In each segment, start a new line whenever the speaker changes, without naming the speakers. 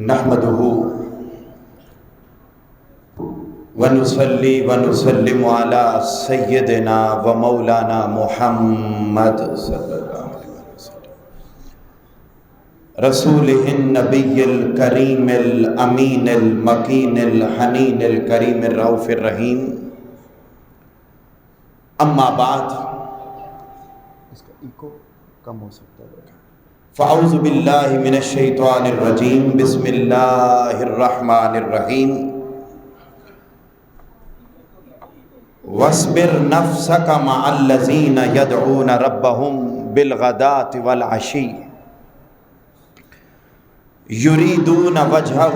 نحمدہ ونصلی ونسلم علی سیدنا و مولانا محمد صلی اللہ علیہ وسلم رسولہ النبی الکریم الامین المکین الحنین الکریم الرؤوف الرحیم اما بعد، اس کا ایکو کم ہو سکتا ہے، فاعوذ باللہ من الشیطان الرجیم، بسم اللہ الرحمن الرحیم، واصبر نفسک مع الذین یدعون ربهم بالغداة والعشی یریدون وجہہ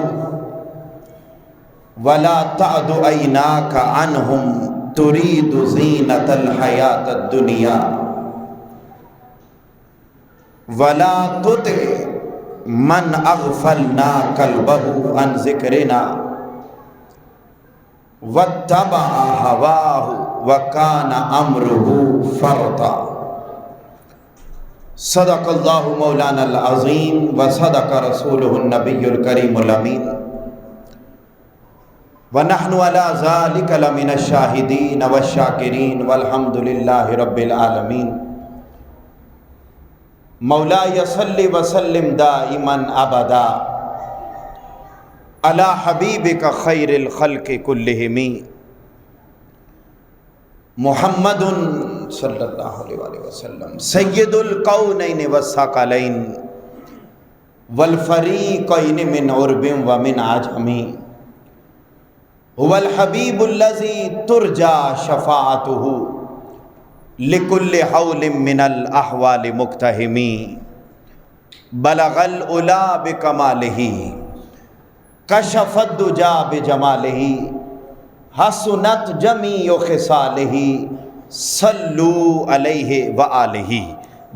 ولا تعد عیناک عنہم ترید زینۃ الحیاۃ الدنیا ولا تطع من اغفلنا قلبہ عن ذکرنا واتبع ہواہ وکان امرہ فرطا۔ صدق اللہ مولانا العظیم وصدق رسولہ النبی الکریم الامین ونحن علی ذلک لمن الشاہدین والشاکرین والحمد للہ رب العالمین۔ مولاي صل وسلم دائما ابدا علی حبیبک خیر الخلق کلہم محمد صلی اللہ علیہ وآلہ وسلم سید الکونین والثقلین والفریقین من عرب ومن عجم، هو الحبیب الذی ترجى شفاعته لکل حول من الاحوال مقتحم، بلغ العلا بکمالہ کشف الدجى بجمالہ حسنت جمیع خصالہ صلوا علیہ وآلہ۔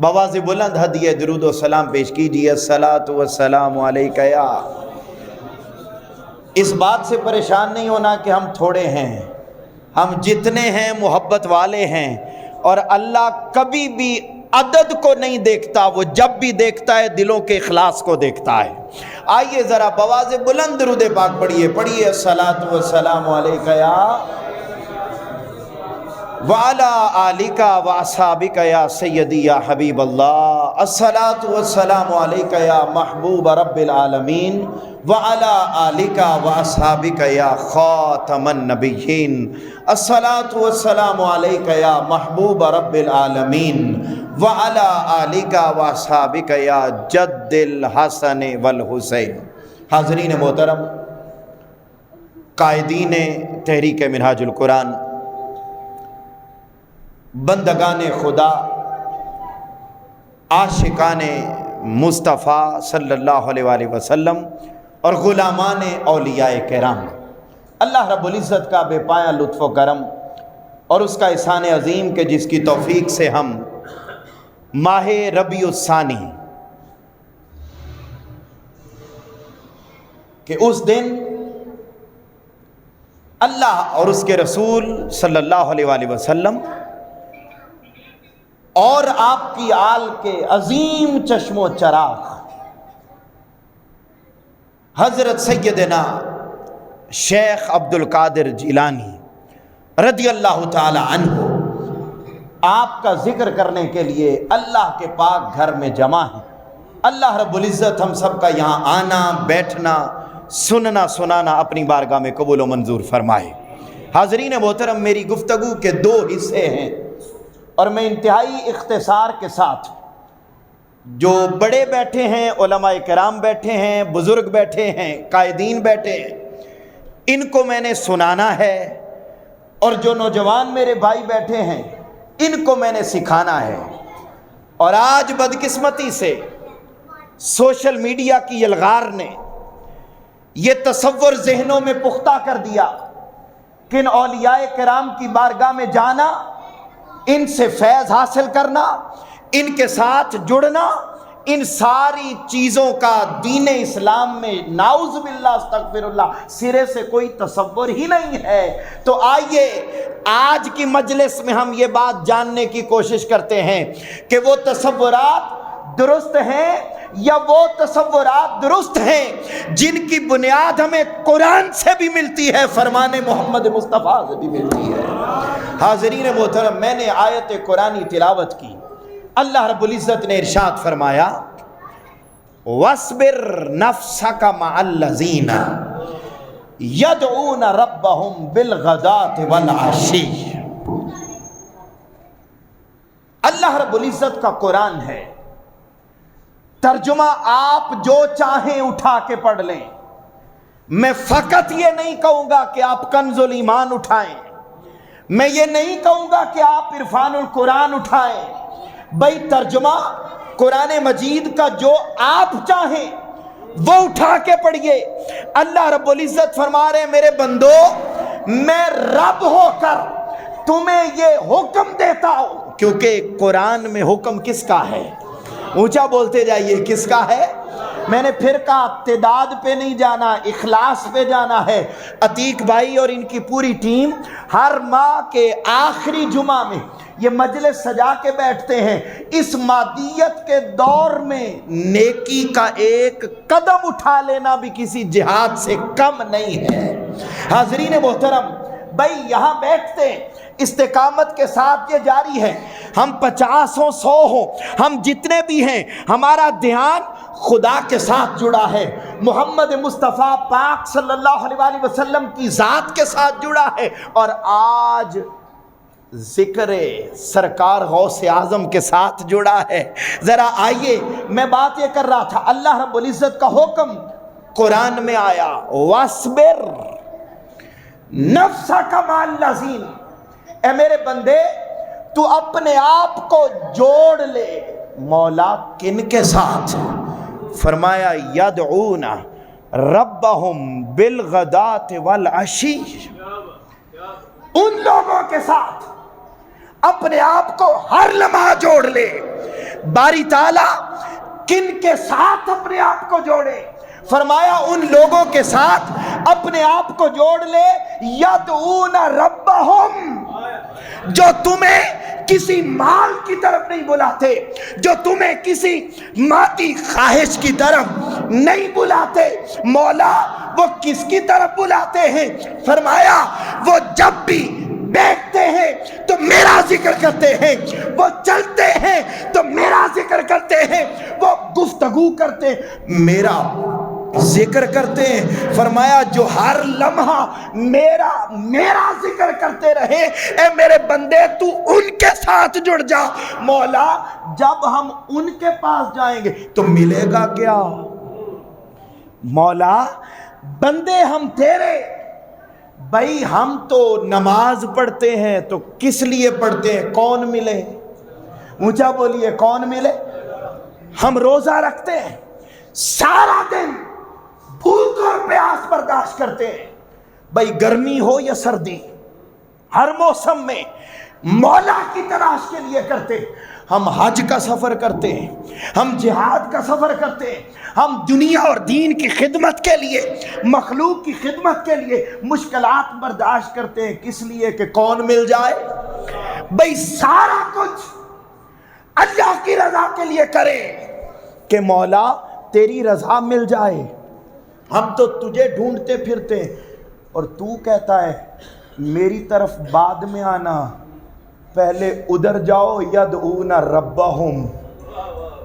بآواز بلند ہدیہ درود و سلام پیش کیجیے، الصلاۃ والسلام علیک یا۔ اس بات سے پریشان نہیں ہونا کہ ہم تھوڑے ہیں، ہم جتنے ہیں محبت والے ہیں، اور اللہ کبھی بھی عدد کو نہیں دیکھتا، وہ جب بھی دیکھتا ہے دلوں کے اخلاص کو دیکھتا ہے۔ آئیے ذرا بواز بلند درود پاک پڑھیے الصلاۃ والسلام علیک یا وعلی آلک واصحابک یا سیدی یا حبیب اللہ، الصلاۃ والسلام علیک یا محبوب رب العالمین وعلی آلک واصحابک یا خاتم النبیین، الصلاۃ والسلام علیک یا محبوب رب العالمین وعلی آلک واصحابک یا جد الحسن والحسین۔ حاضرین محترم، قائدین تحریک منہاج القرآن، بندگان خدا، عاشقان مصطفیٰ صلی اللہ علیہ وآلہ وسلم اور غلامان اولیاء کرام، اللہ رب العزت کا بے پایہ لطف و کرم اور اس کا احسان عظیم کہ جس کی توفیق سے ہم ماہ ربیع الثانی کہ اس دن اللہ اور اس کے رسول صلی اللہ علیہ وآلہ وسلم اور آپ کی آل کے عظیم چشم و چراغ حضرت سیدنا شیخ عبد القادر جیلانی رضی اللہ تعالی عنہ آپ کا ذکر کرنے کے لیے اللہ کے پاک گھر میں جمع ہیں۔ اللہ رب العزت ہم سب کا یہاں آنا، بیٹھنا، سننا سنانا اپنی بارگاہ میں قبول و منظور فرمائے۔ حاضرین محترم، میری گفتگو کے دو حصے ہیں اور میں انتہائی اختصار کے ساتھ، جو بڑے بیٹھے ہیں، علماء کرام بیٹھے ہیں، بزرگ بیٹھے ہیں، قائدین بیٹھے ہیں، ان کو میں نے سنانا ہے، اور جو نوجوان میرے بھائی بیٹھے ہیں ان کو میں نے سکھانا ہے۔ اور آج بدقسمتی سے سوشل میڈیا کی یلغار نے یہ تصور ذہنوں میں پختہ کر دیا کہ ان اولیاء کرام کی بارگاہ میں جانا، ان سے فیض حاصل کرنا، ان کے ساتھ جڑنا، ان ساری چیزوں کا دین اسلام میں نعوذ باللہ استغفر اللہ سرے سے کوئی تصور ہی نہیں ہے۔ تو آئیے آج کی مجلس میں ہم یہ بات جاننے کی کوشش کرتے ہیں کہ وہ تصورات درست ہیں یا وہ تصورات درست ہیں جن کی بنیاد ہمیں قرآن سے بھی ملتی ہے، فرمان محمد مصطفیٰ سے بھی ملتی ہے۔ حاضرین محترم، میں نے آیت قرآنی تلاوت کی، اللہ رب العزت نے ارشاد فرمایا وَاصْبِرْ نَفْسَكَ مَعَ الَّذِينَ يَدْعُونَ رَبَّهُمْ بِالْغَدَاةِ وَالْعَشِيِّ۔ اللہ رب العزت کا قرآن ہے، ترجمہ آپ جو چاہیں اٹھا کے پڑھ لیں، میں فقط یہ نہیں کہوں گا کہ آپ کنز الایمان اٹھائیں، میں یہ نہیں کہوں گا کہ آپ عرفان القرآن اٹھائیں، بھائی ترجمہ قرآن مجید کا جو آپ چاہیں وہ اٹھا کے پڑھیے۔ اللہ رب العزت فرما رہے ہیں میرے بندو، میں رب ہو کر تمہیں یہ حکم دیتا ہوں، کیونکہ قرآن میں حکم کس کا ہے؟ اونچا بولتے جائیے، کس کا ہے؟ میں نے پھر کہا تعداد پہ نہیں جانا، اخلاص پہ جانا ہے۔ عتیق بھائی اور ان کی پوری ٹیم ہر ماہ کے آخری جمعہ میں یہ مجلس سجا کے بیٹھتے ہیں۔ اس مادیت کے دور میں نیکی کا ایک قدم اٹھا لینا بھی کسی جہاد سے کم نہیں ہے۔ حاضرین محترم، بھائی یہاں بیٹھتے ہیں، استقامت کے ساتھ یہ جاری ہے، ہم 50 ہوں 100 ہوں، ہم جتنے بھی ہیں، ہمارا دھیان خدا کے ساتھ جڑا ہے، محمد مصطفیٰ پاک صلی اللہ علیہ وآلہ وسلم کی ذات کے ساتھ جڑا ہے، اور آج ذکر سرکار غوث اعظم کے ساتھ جڑا ہے۔ ذرا آئیے، میں بات یہ کر رہا تھا، اللہ رب العزت کا حکم قرآن میں آیا وَاصْبِرْ نَفْسَكَ مَعَ الَّذِينَ، اے میرے بندے تو اپنے آپ کو جوڑ لے، مولا کن کے ساتھ؟ فرمایا یدعون ربہم بالغداۃ والعشی، ان لوگوں کے ساتھ اپنے آپ کو ہر لمحہ جوڑ لے۔ باری تعالیٰ کن کے ساتھ اپنے آپ کو جوڑے؟ فرمایا ان لوگوں کے ساتھ اپنے آپ کو جوڑ لے یدعون ربہم، جو تمہیں کسی مال کی طرف نہیں بلاتے، جو تمہیں کسی مادی خواہش کی طرف نہیں بلاتے۔ مولا وہ کس کی طرف بلاتے ہیں؟ فرمایا وہ جب بھی بیٹھتے ہیں تو میرا ذکر کرتے ہیں، وہ چلتے ہیں تو میرا ذکر کرتے ہیں، وہ گفتگو کرتے ہیں میرا ذکر کرتے ہیں۔ فرمایا جو ہر لمحہ میرا ذکر کرتے رہے، اے میرے بندے تو ان کے ساتھ جڑ جا۔ مولا جب ہم ان کے پاس جائیں گے تو ملے گا کیا؟ مولا بندے ہم تیرے، بھائی ہم تو نماز پڑھتے ہیں تو کس لیے پڑھتے ہیں؟ کون ملے؟ اونچا بولیے، کون ملے؟ ہم روزہ رکھتے ہیں، سارا دن بھوک اور پیاس برداشت کرتے ہیں، بھائی گرمی ہو یا سردی، ہر موسم میں مولا کی تلاش کے لیے کرتے ہیں۔ ہم حج کا سفر کرتے ہیں، ہم جہاد کا سفر کرتے ہیں، ہم دنیا اور دین کی خدمت کے لیے، مخلوق کی خدمت کے لیے مشکلات برداشت کرتے ہیں، کس لیے کہ کون مل جائے؟ بھئی سارا کچھ اللہ کی رضا کے لیے کریں کہ مولا تیری رضا مل جائے۔ ہم تو تجھے ڈھونڈتے پھرتے اور تو کہتا ہے میری طرف بعد میں آنا، پہلے ادھر جاؤ یدعون ربہم،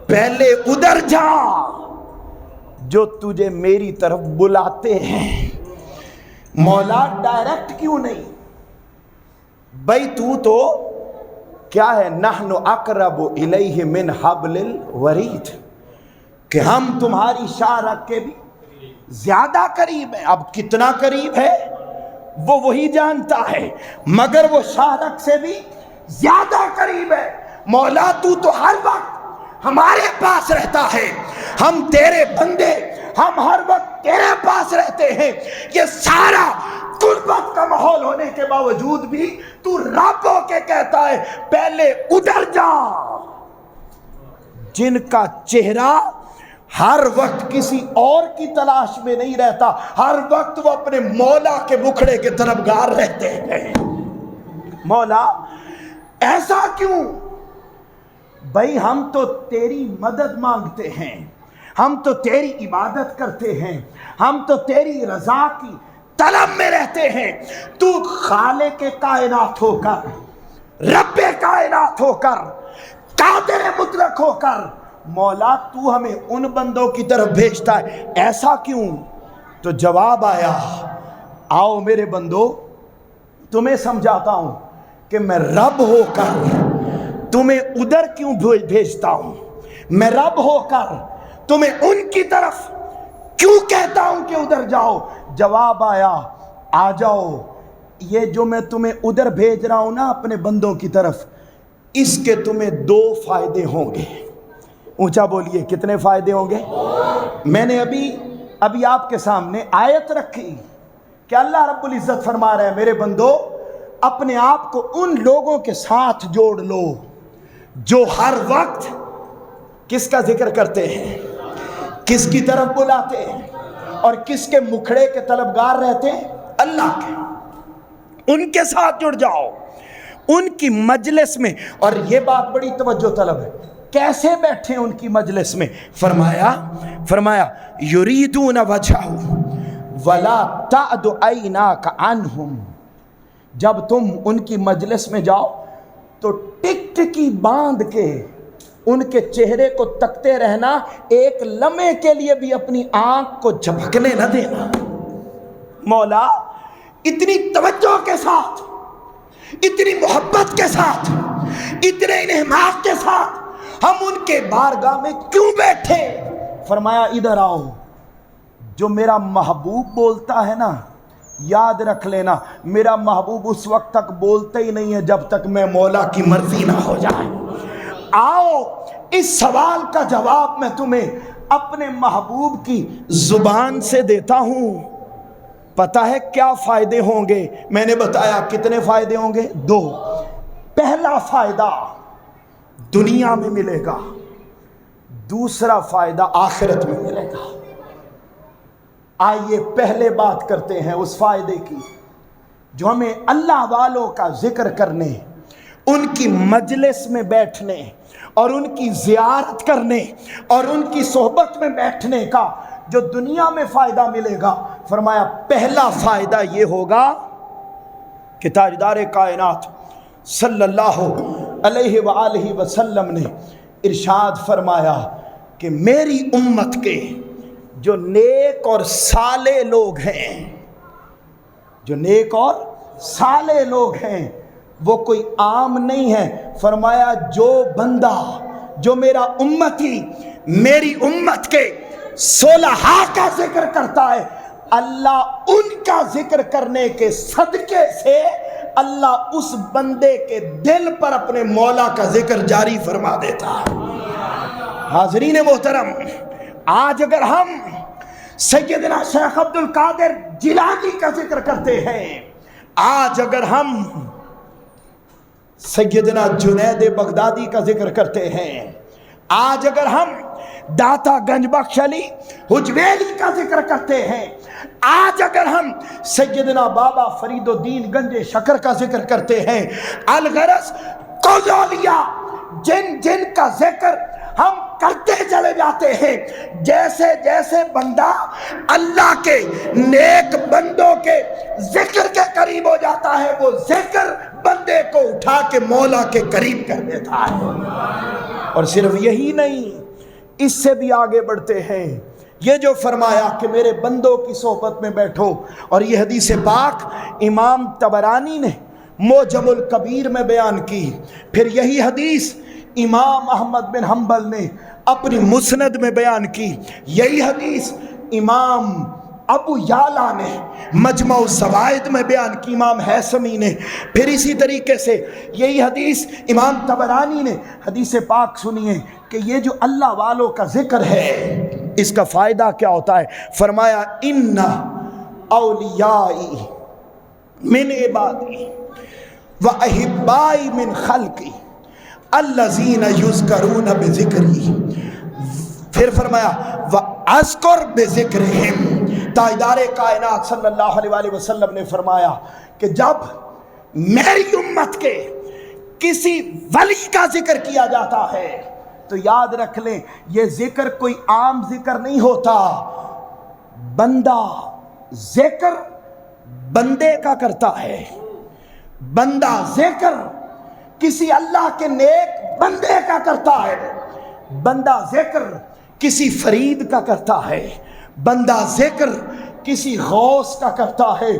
پہلے ادھر جا جو تجھے میری طرف بلاتے ہیں۔ مولا ڈائریکٹ کیوں نہیں؟ بھائی تو کیا ہے، نحن اقرب الیہ من حبل الورید، کہ ہم تمہاری شاہ رکھ کے بھی زیادہ قریب ہیں۔ اب کتنا قریب ہے وہ وہی جانتا ہے، مگر وہ شاہ رکھ سے بھی زیادہ قریب ہے۔ مولا تو ہر وقت ہمارے پاس رہتا ہے، ہم تیرے بندے، ہم ہر وقت تیرے پاس رہتے ہیں، یہ سارا قربت کا ماحول ہونے کے باوجود بھی تو رب ہو کے کہتا ہے پہلے ادھر جا۔ جن کا چہرہ ہر وقت کسی اور کی تلاش میں نہیں رہتا، ہر وقت وہ اپنے مولا کے مکھڑے کے طلبگار رہتے ہیں۔ مولا ایسا کیوں؟ بھائی ہم تو تیری مدد مانگتے ہیں، ہم تو تیری عبادت کرتے ہیں، ہم تو تیری رضا کی طلب میں رہتے ہیں۔ تو خالق کائنات ہو کر، رب کائنات ہو کر، قادر مطلق ہو کر، مولا تو ہمیں ان بندوں کی طرف بھیجتا ہے، ایسا کیوں؟ تو جواب آیا، آؤ میرے بندو تمہیں سمجھاتا ہوں کہ میں رب ہو کر تمہیں ادھر کیوں بھیجتا ہوں، میں رب ہو کر تمہیں ان کی طرف کیوں کہتا ہوں کہ ادھر جاؤ۔ جواب آیا، آ جاؤ، یہ جو میں تمہیں ادھر بھیج رہا ہوں نا اپنے بندوں کی طرف، اس کے تمہیں 2 فائدے ہوں گے۔ اونچا بولیے، کتنے فائدے ہوں گے؟ میں نے ابھی آپ کے سامنے آیت رکھی کہ اللہ رب العزت فرما رہے ہیں میرے بندو اپنے آپ کو ان لوگوں کے ساتھ جوڑ لو جو ہر وقت کس کا ذکر کرتے ہیں، کس کی طرف بلاتے ہیں اور کس کے مکھڑے کے طلبگار رہتے ہیں؟ اللہ کے۔ ان کے ساتھ جڑ جاؤ، ان کی مجلس میں۔ اور یہ بات بڑی توجہ طلب ہے، کیسے بیٹھے ان کی مجلس میں؟ فرمایا یریدون وجہہ ولا تعد عیناک عنہم۔ جب تم ان کی مجلس میں جاؤ تو ٹک ٹکی باندھ کے ان کے چہرے کو تکتے رہنا، ایک لمحے کے لیے بھی اپنی آنکھ کو جھپکنے نہ دینا۔ مولا اتنی توجہ کے ساتھ، اتنی محبت کے ساتھ، اتنے انہماک کے ساتھ ہم ان کے بارگاہ میں کیوں بیٹھے؟ فرمایا ادھر آؤ، جو میرا محبوب بولتا ہے نا، یاد رکھ لینا میرا محبوب اس وقت تک بولتا ہی نہیں ہے جب تک میں مولا کی مرضی نہ ہو جائے۔ آؤ، اس سوال کا جواب میں تمہیں اپنے محبوب کی زبان سے دیتا ہوں۔ پتہ ہے کیا فائدے ہوں گے؟ میں نے بتایا کتنے فائدے ہوں گے؟ 2۔ پہلا فائدہ دنیا میں ملے گا، دوسرا فائدہ آخرت میں ملے گا۔ آئیے پہلے بات کرتے ہیں اس فائدے کی جو ہمیں اللہ والوں کا ذکر کرنے، ان کی مجلس میں بیٹھنے اور ان کی زیارت کرنے اور ان کی صحبت میں بیٹھنے کا جو دنیا میں فائدہ ملے گا۔ فرمایا پہلا فائدہ یہ ہوگا کہ تاجدار کائنات صلی اللہ علیہ وآلہ وسلم نے ارشاد فرمایا کہ میری امت کے جو نیک اور صالح لوگ ہیں، جو نیک اور صالح لوگ ہیں وہ کوئی عام نہیں ہے۔ فرمایا جو بندہ، جو میرا امتی میری امت کے صلحاء کا ذکر کرتا ہے، اللہ ان کا ذکر کرنے کے صدقے سے اللہ اس بندے کے دل پر اپنے مولا کا ذکر جاری فرما دیتا ہے۔ حاضرین محترم، آج اگر ہم سیدنا شیخ عبد القادر جیلانی کا ذکر کرتے ہیں، آج اگر ہم سیدنا جنید بغدادی کا ذکر کرتے ہیں، آج اگر ہم داتا گنج بخش علی حجویری کا ذکر کرتے ہیں، آج اگر ہم سیدنا بابا فرید الدین گنج شکر کا ذکر کرتے ہیں، الغرض کل اولیاء جن جن کا ذکر ہم کرتے چلے جاتے ہیں، جیسے جیسے بندہ اللہ کے نیک بندوں کے ذکر کے قریب ہو جاتا ہے، وہ ذکر بندے کو اٹھا کے مولا کے قریب کر دیتا ہے۔ اور صرف یہی نہیں، اس سے بھی آگے بڑھتے ہیں۔ یہ جو فرمایا کہ میرے بندوں کی صحبت میں بیٹھو، اور یہ حدیث پاک امام طبرانی نے معجم الکبیر میں بیان کی، پھر یہی حدیث امام احمد بن حنبل نے اپنی مسند میں بیان کی، یہی حدیث امام ابو یعلا نے مجمع الزوائد میں بیان کی، امام حیثمی نے، پھر اسی طریقے سے یہی حدیث امام طبرانی نے۔ حدیث پاک سنیے کہ یہ جو اللہ والوں کا ذکر ہے، اس کا فائدہ کیا ہوتا ہے؟ فرمایا ان اولیائی من عبادی و احبائی من خلقی الذین یذکرون بذکری، پھر فرمایا وَأَذْكُرْ بِذِكْرِهِمْ۔ تاجدار کائنات صلی اللہ علیہ وآلہ وسلم نے فرمایا کہ جب میری امت کے کسی ولی کا ذکر کیا جاتا ہے تو یاد رکھ لیں یہ ذکر کوئی عام ذکر نہیں ہوتا، بندہ ذکر بندے کا کرتا ہے، بندہ ذکر کسی اللہ کے نیک بندے کا کرتا ہے، بندہ ذکر کسی فرید کا کرتا ہے، بندہ ذکر کسی غوث کا کرتا ہے،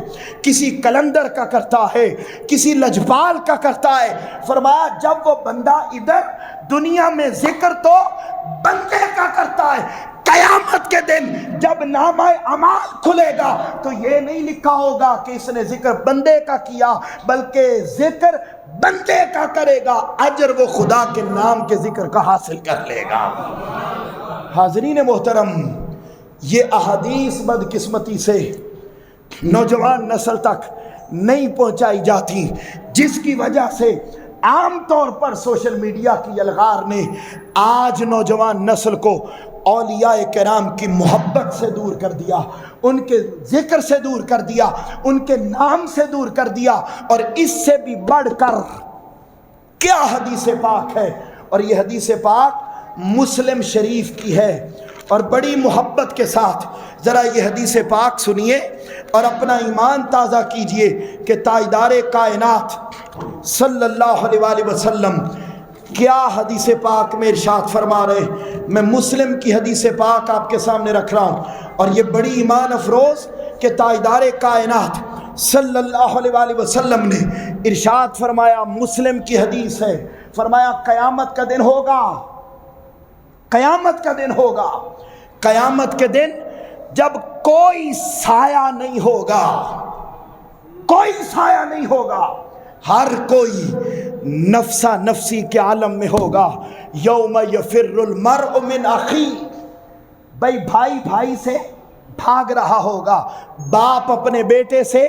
کسی کلندر کا کرتا ہے، کسی لجپال کا کرتا ہے۔ فرمایا جب وہ بندہ ادھر دنیا میں ذکر تو بندے کا کرتا ہے، قیامت کے دن جب نامہ اعمال کھلے گا تو یہ نہیں لکھا ہوگا کہ اس نے ذکر بندے کا کیا، بلکہ ذکر بندے کا کرے گا، اجر وہ خدا کے نام کے ذکر کا حاصل کر لے گا۔ حاضرین محترم، یہ احادیث بدقسمتی سے نوجوان نسل تک نہیں پہنچائی جاتی، جس کی وجہ سے عام طور پر سوشل میڈیا کی الغار نے آج نوجوان نسل کو اولیاء کرام کی محبت سے دور کر دیا، ان کے ذکر سے دور کر دیا، ان کے نام سے دور کر دیا، اور اس سے بھی بڑھ کر کیا حدیث پاک ہے، اور یہ حدیث پاک مسلم شریف کی ہے، اور بڑی محبت کے ساتھ ذرا یہ حدیث پاک سنیے اور اپنا ایمان تازہ کیجئے کہ تاجدار کائنات صلی اللہ علیہ وآلہ وسلم کیا حدیث پاک میں ارشاد فرما رہے۔ میں مسلم کی حدیث پاک آپ کے سامنے رکھ رہا ہوں، اور یہ بڑی ایمان افروز کہ تاجدار کائنات صلی اللہ علیہ وآلہ وسلم نے ارشاد فرمایا، مسلم کی حدیث ہے، فرمایا قیامت کا دن ہوگا، قیامت کا دن ہوگا، قیامت کے دن جب کوئی سایہ نہیں ہوگا، کوئی سایہ نہیں ہوگا، ہر کوئی نفسا نفسی کے عالم میں ہوگا۔ یوم یفر المرء من اخی، بھائی بھائی بھائی سے بھاگ رہا ہوگا، باپ اپنے بیٹے سے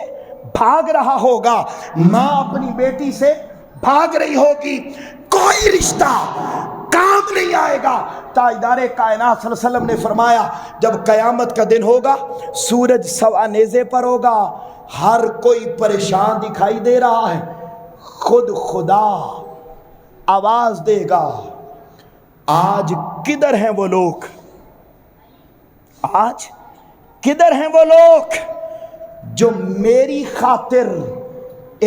بھاگ رہا ہوگا، ماں اپنی بیٹی سے بھاگ رہی ہوگی، کوئی رشتہ کام نہیں آئے گا۔ تاجدار کائنات صلی اللہ علیہ وسلم نے فرمایا جب قیامت کا دن ہوگا، سورج سوا نیزے پر ہوگا، ہر کوئی پریشان دکھائی دے رہا ہے، خود خدا آواز دے گا، آج کدھر ہیں وہ لوگ، آج کدھر ہیں وہ لوگ جو میری خاطر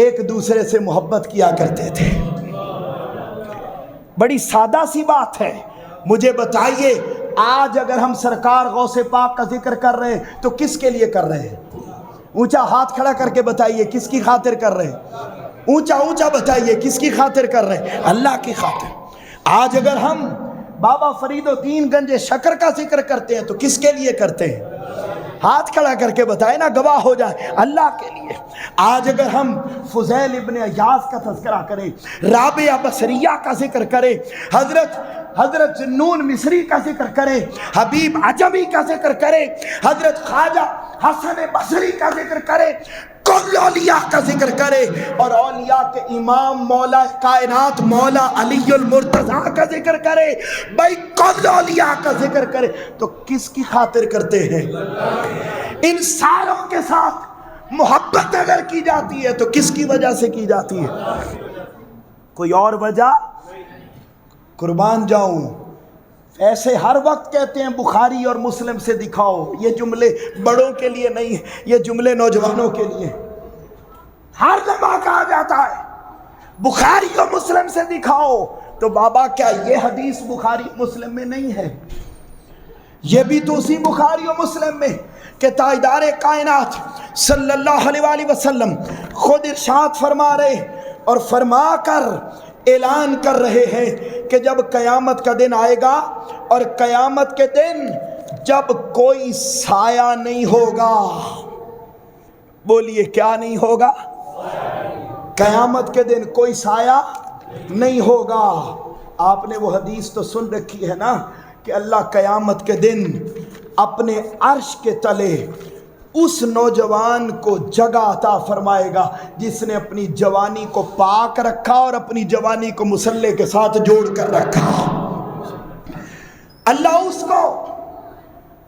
ایک دوسرے سے محبت کیا کرتے تھے۔ بڑی سادہ سی بات ہے، مجھے بتائیے آج اگر ہم سرکار غوث پاک کا ذکر کر رہے ہیں تو کس کے لیے کر رہے ہیں؟ اونچا ہاتھ کھڑا کر کے بتائیے کس کی خاطر کر رہے ہیں؟ اونچا اونچا بتائیے کس کی خاطر کر رہے ہیں؟ اللہ کی خاطر۔ آج اگر ہم بابا فرید الدین گنج شکر کا ذکر کرتے ہیں تو کس کے لیے کرتے ہیں؟ ہاتھ کھڑا کر کے بتائے نا، گواہ ہو جائے، اللہ کے لیے۔ آج اگر ہم فضیل ابن عیاض کا تذکرہ کریں، رابعہ بصریہ کا ذکر کریں، حضرت ذنون مصری کا ذکر کریں، حبیب عجمی کا ذکر کریں، حضرت خواجہ حسن بصری کا ذکر کریں، کل اولیاء کا ذکر کرے، اور اولیاء کے امام مولا کائنات مولا علی المرتضیٰ کا ذکر کرے، بھائی کل اولیاء کا ذکر کرے، تو کس کی خاطر کرتے ہیں؟ ان ساروں کے ساتھ محبت اگر کی جاتی ہے تو کس کی وجہ سے کی جاتی ہے؟ کوئی اور وجہ؟ قربان جاؤں، ایسے ہر وقت کہتے ہیں بخاری اور مسلم سے دکھاؤ، یہ جملے بڑوں کے لیے نہیں ہیں، یہ جملے نوجوانوں کے لیے۔ ہر لمحہ کہا جاتا ہے بخاری اور مسلم سے دکھاؤ، تو بابا کیا یہ حدیث بخاری مسلم میں نہیں ہے؟ یہ بھی تو اسی بخاری اور مسلم میں کہ تاجدار کائنات صلی اللہ علیہ وآلہ وسلم خود ارشاد فرما رہے اور فرما کر اعلان کر رہے ہیں کہ جب قیامت کا دن آئے گا، اور قیامت کے دن جب کوئی سایہ نہیں ہوگا، بولیے کیا نہیں ہوگا؟ قیامت کے دن کوئی سایہ نہیں ہوگا۔ آپ نے وہ حدیث تو سن رکھی ہے نا کہ اللہ قیامت کے دن اپنے عرش کے تلے اس نوجوان کو جگہ عطا فرمائے گا جس نے اپنی جوانی کو پاک رکھا اور اپنی جوانی کو مصلے کے ساتھ جوڑ کر رکھا۔ اللہ اس کو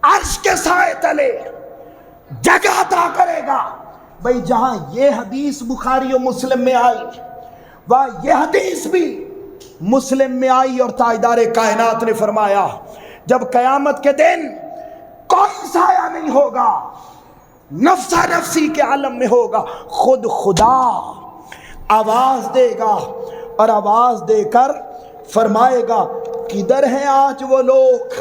عرش کے سائے تلے جگہ عطا کرے گا۔ بھئی جہاں یہ حدیث بخاری و مسلم میں آئی، وہاں یہ حدیث بھی مسلم میں آئی، اور تاجدار کائنات نے فرمایا جب قیامت کے دن کوئی سایہ نہیں ہوگا، نفسا نفسی کے عالم میں ہوگا، خود خدا آواز دے گا اور آواز دے کر فرمائے گا کدھر ہیں آج وہ لوگ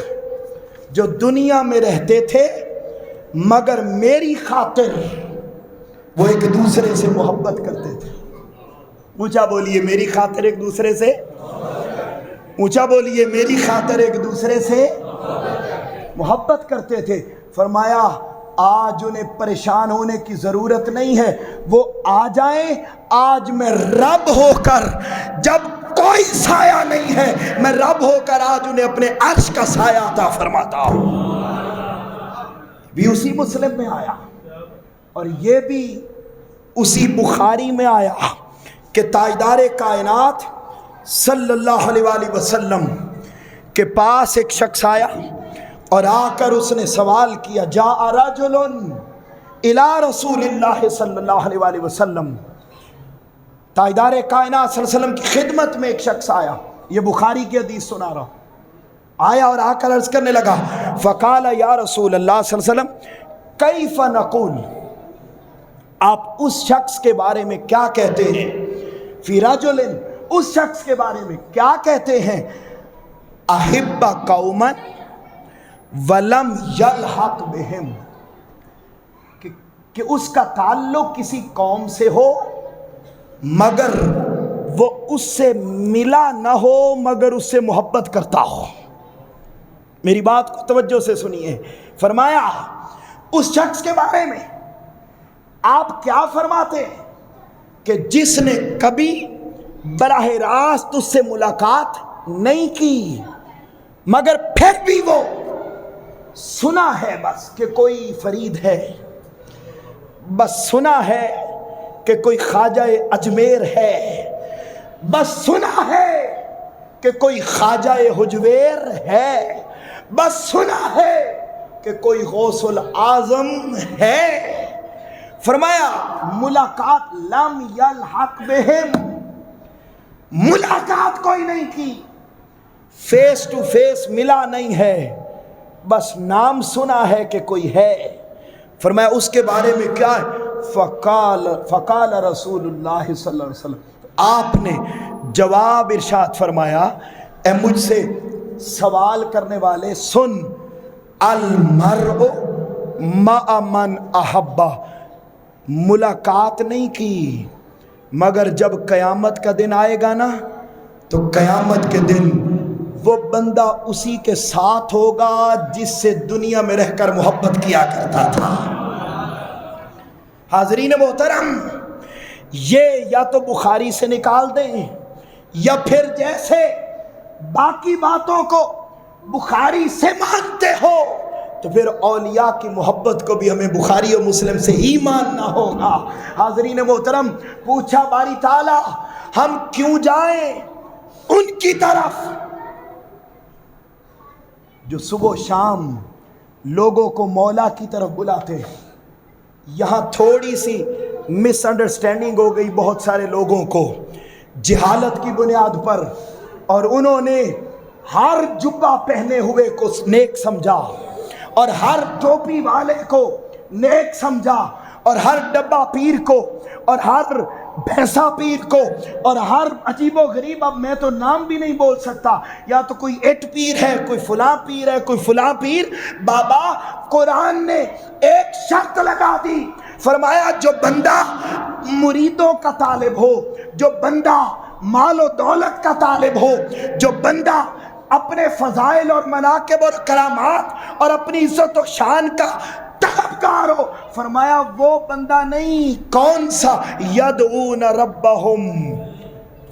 جو دنیا میں رہتے تھے مگر میری خاطر وہ ایک دوسرے سے محبت کرتے تھے۔ اونچا بولیے میری خاطر ایک دوسرے سے، اونچا بولیے میری خاطر ایک دوسرے سے محبت کرتے تھے۔ فرمایا آج انہیں پریشان ہونے کی ضرورت نہیں ہے، وہ آ جائیں، آج میں رب ہو کر، جب کوئی سایہ نہیں ہے میں رب ہو کر آج انہیں اپنے عرش کا سایہ عطا فرماتا ہوں۔ بھی اسی مسلم میں آیا، اور یہ بھی اسی بخاری میں آیا کہ تاجدار کائنات صلی اللہ علیہ وآلہ وسلم کے پاس ایک شخص آیا اور آ کر اس نے سوال کیا، جاء رجل الی رسول اللہ صلی اللہ علیہ وآلہ وسلم، تاجدار کائنات صلی اللہ علیہ وسلم کی خدمت میں ایک شخص آیا، یہ بخاری کی حدیث سنا رہا، آیا اور آ کر عرض کرنے لگا، فقال یا رسول اللہ صلی اللہ علیہ وسلم کیف نقول، آپ اس شخص کے بارے میں کیا کہتے ہیں، فی رجل، اس شخص کے بارے میں کیا کہتے ہیں، احب قوما ولم یلحق بہم، کہ اس کا تعلق کسی قوم سے ہو مگر وہ اس سے ملا نہ ہو مگر اس سے محبت کرتا ہو۔ میری بات کو توجہ سے سنیے، فرمایا اس شخص کے بارے میں آپ کیا فرماتے ہیں کہ جس نے کبھی براہ راست اس سے ملاقات نہیں کی مگر پھر بھی وہ سنا ہے بس کہ کوئی فرید ہے، بس سنا ہے کہ کوئی خواجہ اجمیر ہے، بس سنا ہے کہ کوئی خواجہ حجویر ہے، بس سنا ہے کہ کوئی غوث العظم ہے۔ فرمایا ملاقات لم یلحق بہم، ملاقات کوئی نہیں کی، فیس ٹو فیس ملا نہیں ہے، بس نام سنا ہے کہ کوئی ہے۔ فرمایا اس کے بارے میں کیا ہے، فقال رسول اللہ صلی اللہ علیہ وسلم، آپ نے جواب ارشاد فرمایا، اے مجھ سے سوال کرنے والے سن، المرء مع من احبہ، ملاقات نہیں کی مگر جب قیامت کا دن آئے گا نا تو قیامت کے دن وہ بندہ اسی کے ساتھ ہوگا جس سے دنیا میں رہ کر محبت کیا کرتا تھا۔ حاضرین محترم، یہ یا تو بخاری سے نکال دیں یا پھر جیسے باقی باتوں کو بخاری سے مانتے ہو تو پھر اولیاء کی محبت کو بھی ہمیں بخاری و مسلم سے ہی ماننا ہوگا۔ حاضرین محترم، پوچھا باری تعالیٰ ہم کیوں جائیں ان کی طرف جو صبح و شام لوگوں کو مولا کی طرف بلاتے ہیں۔ یہاں تھوڑی سی مس انڈرسٹینڈنگ ہو گئی بہت سارے لوگوں کو جہالت کی بنیاد پر، اور انہوں نے ہر جبہ پہنے ہوئے کو نیک سمجھا اور ہر ٹوپی والے کو نیک سمجھا اور ہر ڈبہ پیر کو اور ہر بھینسا پیر کو اور ہر عجیب و غریب، اب میں تو نام بھی نہیں بول سکتا، یا تو کوئی ایٹ پیر ہے، کوئی فلاں پیر ہے، کوئی فلاں پیر۔ بابا قرآن نے ایک شرط لگا دی، فرمایا جو بندہ مریدوں کا طالب ہو، جو بندہ مال و دولت کا طالب ہو، جو بندہ اپنے فضائل اور مناقب اور کرامات اور اپنی عزت و شان کا طلبگار ہو، فرمایا وہ بندہ نہیں، کون سا، یدعون ربہم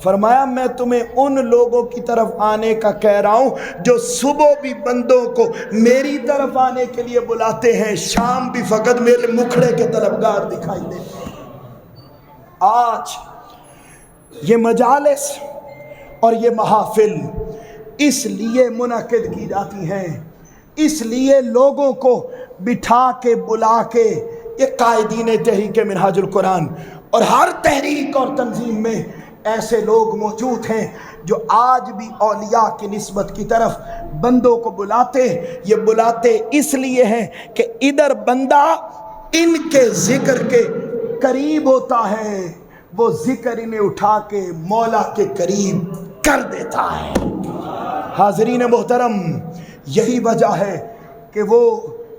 فرمایا میں تمہیں ان لوگوں کی طرف آنے کا کہہ رہا ہوں جو صبح بھی بندوں کو میری طرف آنے کے لیے بلاتے ہیں، شام بھی فقط میرے مکھڑے کے طلبگار دکھائی دیتے ہیں۔ آج یہ مجالس اور یہ محافل اس لیے منعقد کی جاتی ہیں، اس لیے لوگوں کو بٹھا کے بلا کے، یہ قائدین تحریک منہاج القرآن اور ہر تحریک اور تنظیم میں ایسے لوگ موجود ہیں جو آج بھی اولیاء کی نسبت کی طرف بندوں کو بلاتے، یہ بلاتے اس لیے ہیں کہ ادھر بندہ ان کے ذکر کے قریب ہوتا ہے، وہ ذکر انہیں اٹھا کے مولا کے قریب کر دیتا ہے۔ حاضرین محترم، یہی وجہ ہے کہ وہ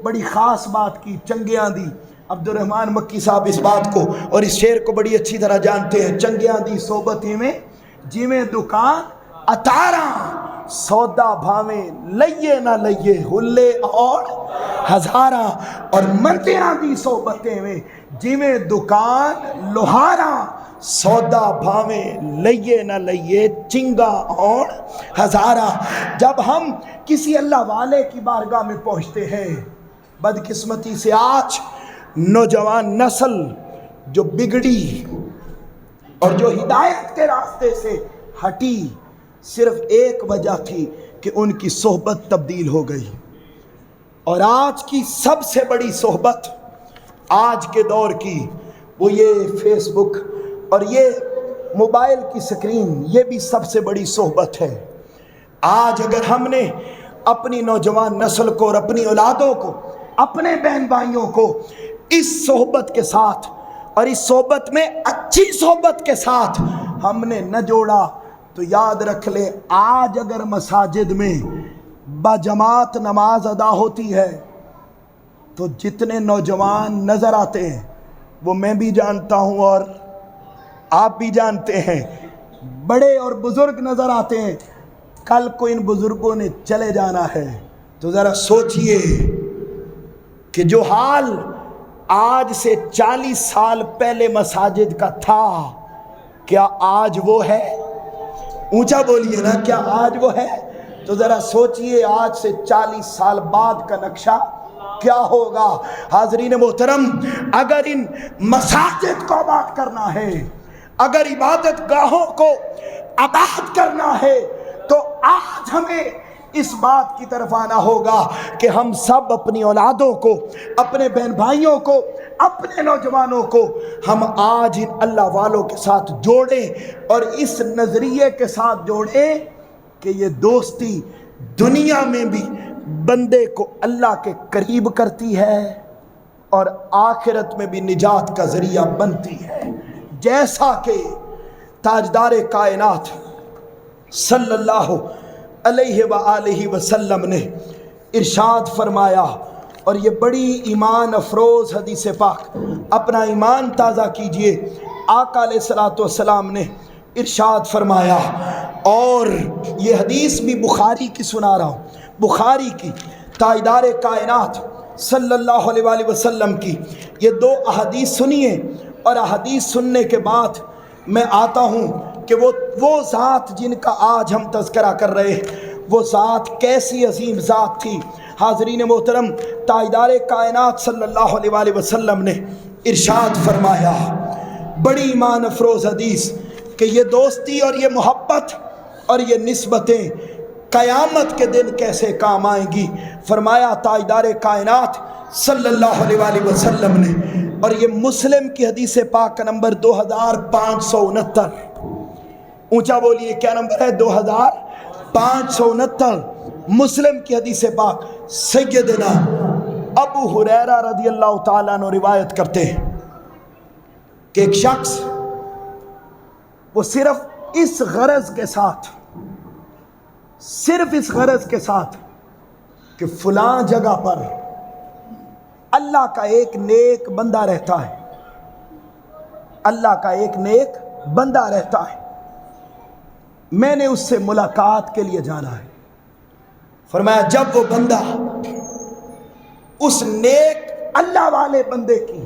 بڑی خاص بات کی چنگیاں دی۔ عبد الرحمن مکی صاحب اس بات کو اور اس شعر کو بڑی اچھی طرح جانتے ہیں۔ چنگیاں دی صحبتیں میں جویں دکان اتارا، سودا بھاویں لئیے نہ لئیے ہلے اور ہزارہ، اور مندیاں دی صحبتیں میں جویں دکان لوہارا، سودا بھاویں لئیے نہ لئیے چنگا اور ہزارہ۔ جب ہم کسی اللہ والے کی بارگاہ میں پہنچتے ہیں، بدقسمتی سے آج نوجوان نسل جو بگڑی اور جو ہدایت کے راستے سے ہٹی، صرف ایک وجہ تھی کہ ان کی صحبت تبدیل ہو گئی۔ اور آج کی سب سے بڑی صحبت آج کے دور کی وہ یہ فیس بک اور یہ موبائل کی سکرین، یہ بھی سب سے بڑی صحبت ہے۔ آج اگر ہم نے اپنی نوجوان نسل کو اور اپنی اولادوں کو، اپنے بہن بھائیوں کو اس صحبت کے ساتھ اور اس صحبت میں اچھی صحبت کے ساتھ ہم نے نہ جوڑا، تو یاد رکھ لے آج اگر مساجد میں باجماعت نماز ادا ہوتی ہے تو جتنے نوجوان نظر آتے ہیں وہ میں بھی جانتا ہوں اور آپ بھی جانتے ہیں، بڑے اور بزرگ نظر آتے ہیں۔ کل کو ان بزرگوں نے چلے جانا ہے تو ذرا سوچئے کہ جو حال آج سے 40 سال پہلے مساجد کا تھا، کیا آج وہ ہے؟ اونچا بولیے نا، کیا آج وہ ہے؟ تو ذرا سوچئے آج سے 40 سال بعد کا نقشہ کیا ہوگا۔ حاضرین محترم، اگر ان مساجد کو آباد کرنا ہے، اگر عبادت گاہوں کو آباد کرنا ہے، تو آج ہمیں اس بات کی طرف آنا ہوگا کہ ہم سب اپنی اولادوں کو، اپنے بہن بھائیوں کو، اپنے نوجوانوں کو ہم آج ان اللہ والوں کے ساتھ جوڑیں اور اس نظریے کے ساتھ جوڑیں کہ یہ دوستی دنیا میں بھی بندے کو اللہ کے قریب کرتی ہے اور آخرت میں بھی نجات کا ذریعہ بنتی ہے۔ جیسا کہ تاجدار کائنات صلی اللہ علیہ وآلہ وسلم نے ارشاد فرمایا، اور یہ بڑی ایمان افروز حدیث پاک، اپنا ایمان تازہ کیجئے۔ آقا علیہ السلام نے ارشاد فرمایا، اور یہ حدیث بھی بخاری کی سنا رہا ہوں، بخاری کی، تاجدار کائنات صلی اللہ علیہ وآلہ وسلم کی یہ 2 احادیث سنیے، اور احادیث سننے کے بعد میں آتا ہوں کہ وہ ذات جن کا آج ہم تذکرہ کر رہے ہیں، وہ ذات کیسی عظیم ذات تھی۔ حاضرین محترم، تاجدار کائنات صلی اللہ علیہ وآلہ وسلم نے ارشاد فرمایا، بڑی ایمان افروز حدیث، کہ یہ دوستی اور یہ محبت اور یہ نسبتیں قیامت کے دن کیسے کام آئیں گی۔ فرمایا تاجدار کائنات صلی اللہ علیہ وآلہ وسلم نے، اور یہ مسلم کی حدیث پاک کا نمبر 2569، اونچا بولیے کیا نمبر ہے؟ 2569، مسلم کی حدیث پاک۔ سیدنا ابو ہریرہ رضی اللہ تعالیٰ عنہ روایت کرتے ہیں کہ ایک شخص وہ صرف اس غرض کے ساتھ کہ فلاں جگہ پر اللہ کا ایک نیک بندہ رہتا ہے، اللہ کا ایک نیک بندہ رہتا ہے، میں نے اس سے ملاقات کے لیے جانا ہے۔ فرمایا جب وہ بندہ اس نیک اللہ والے بندے کی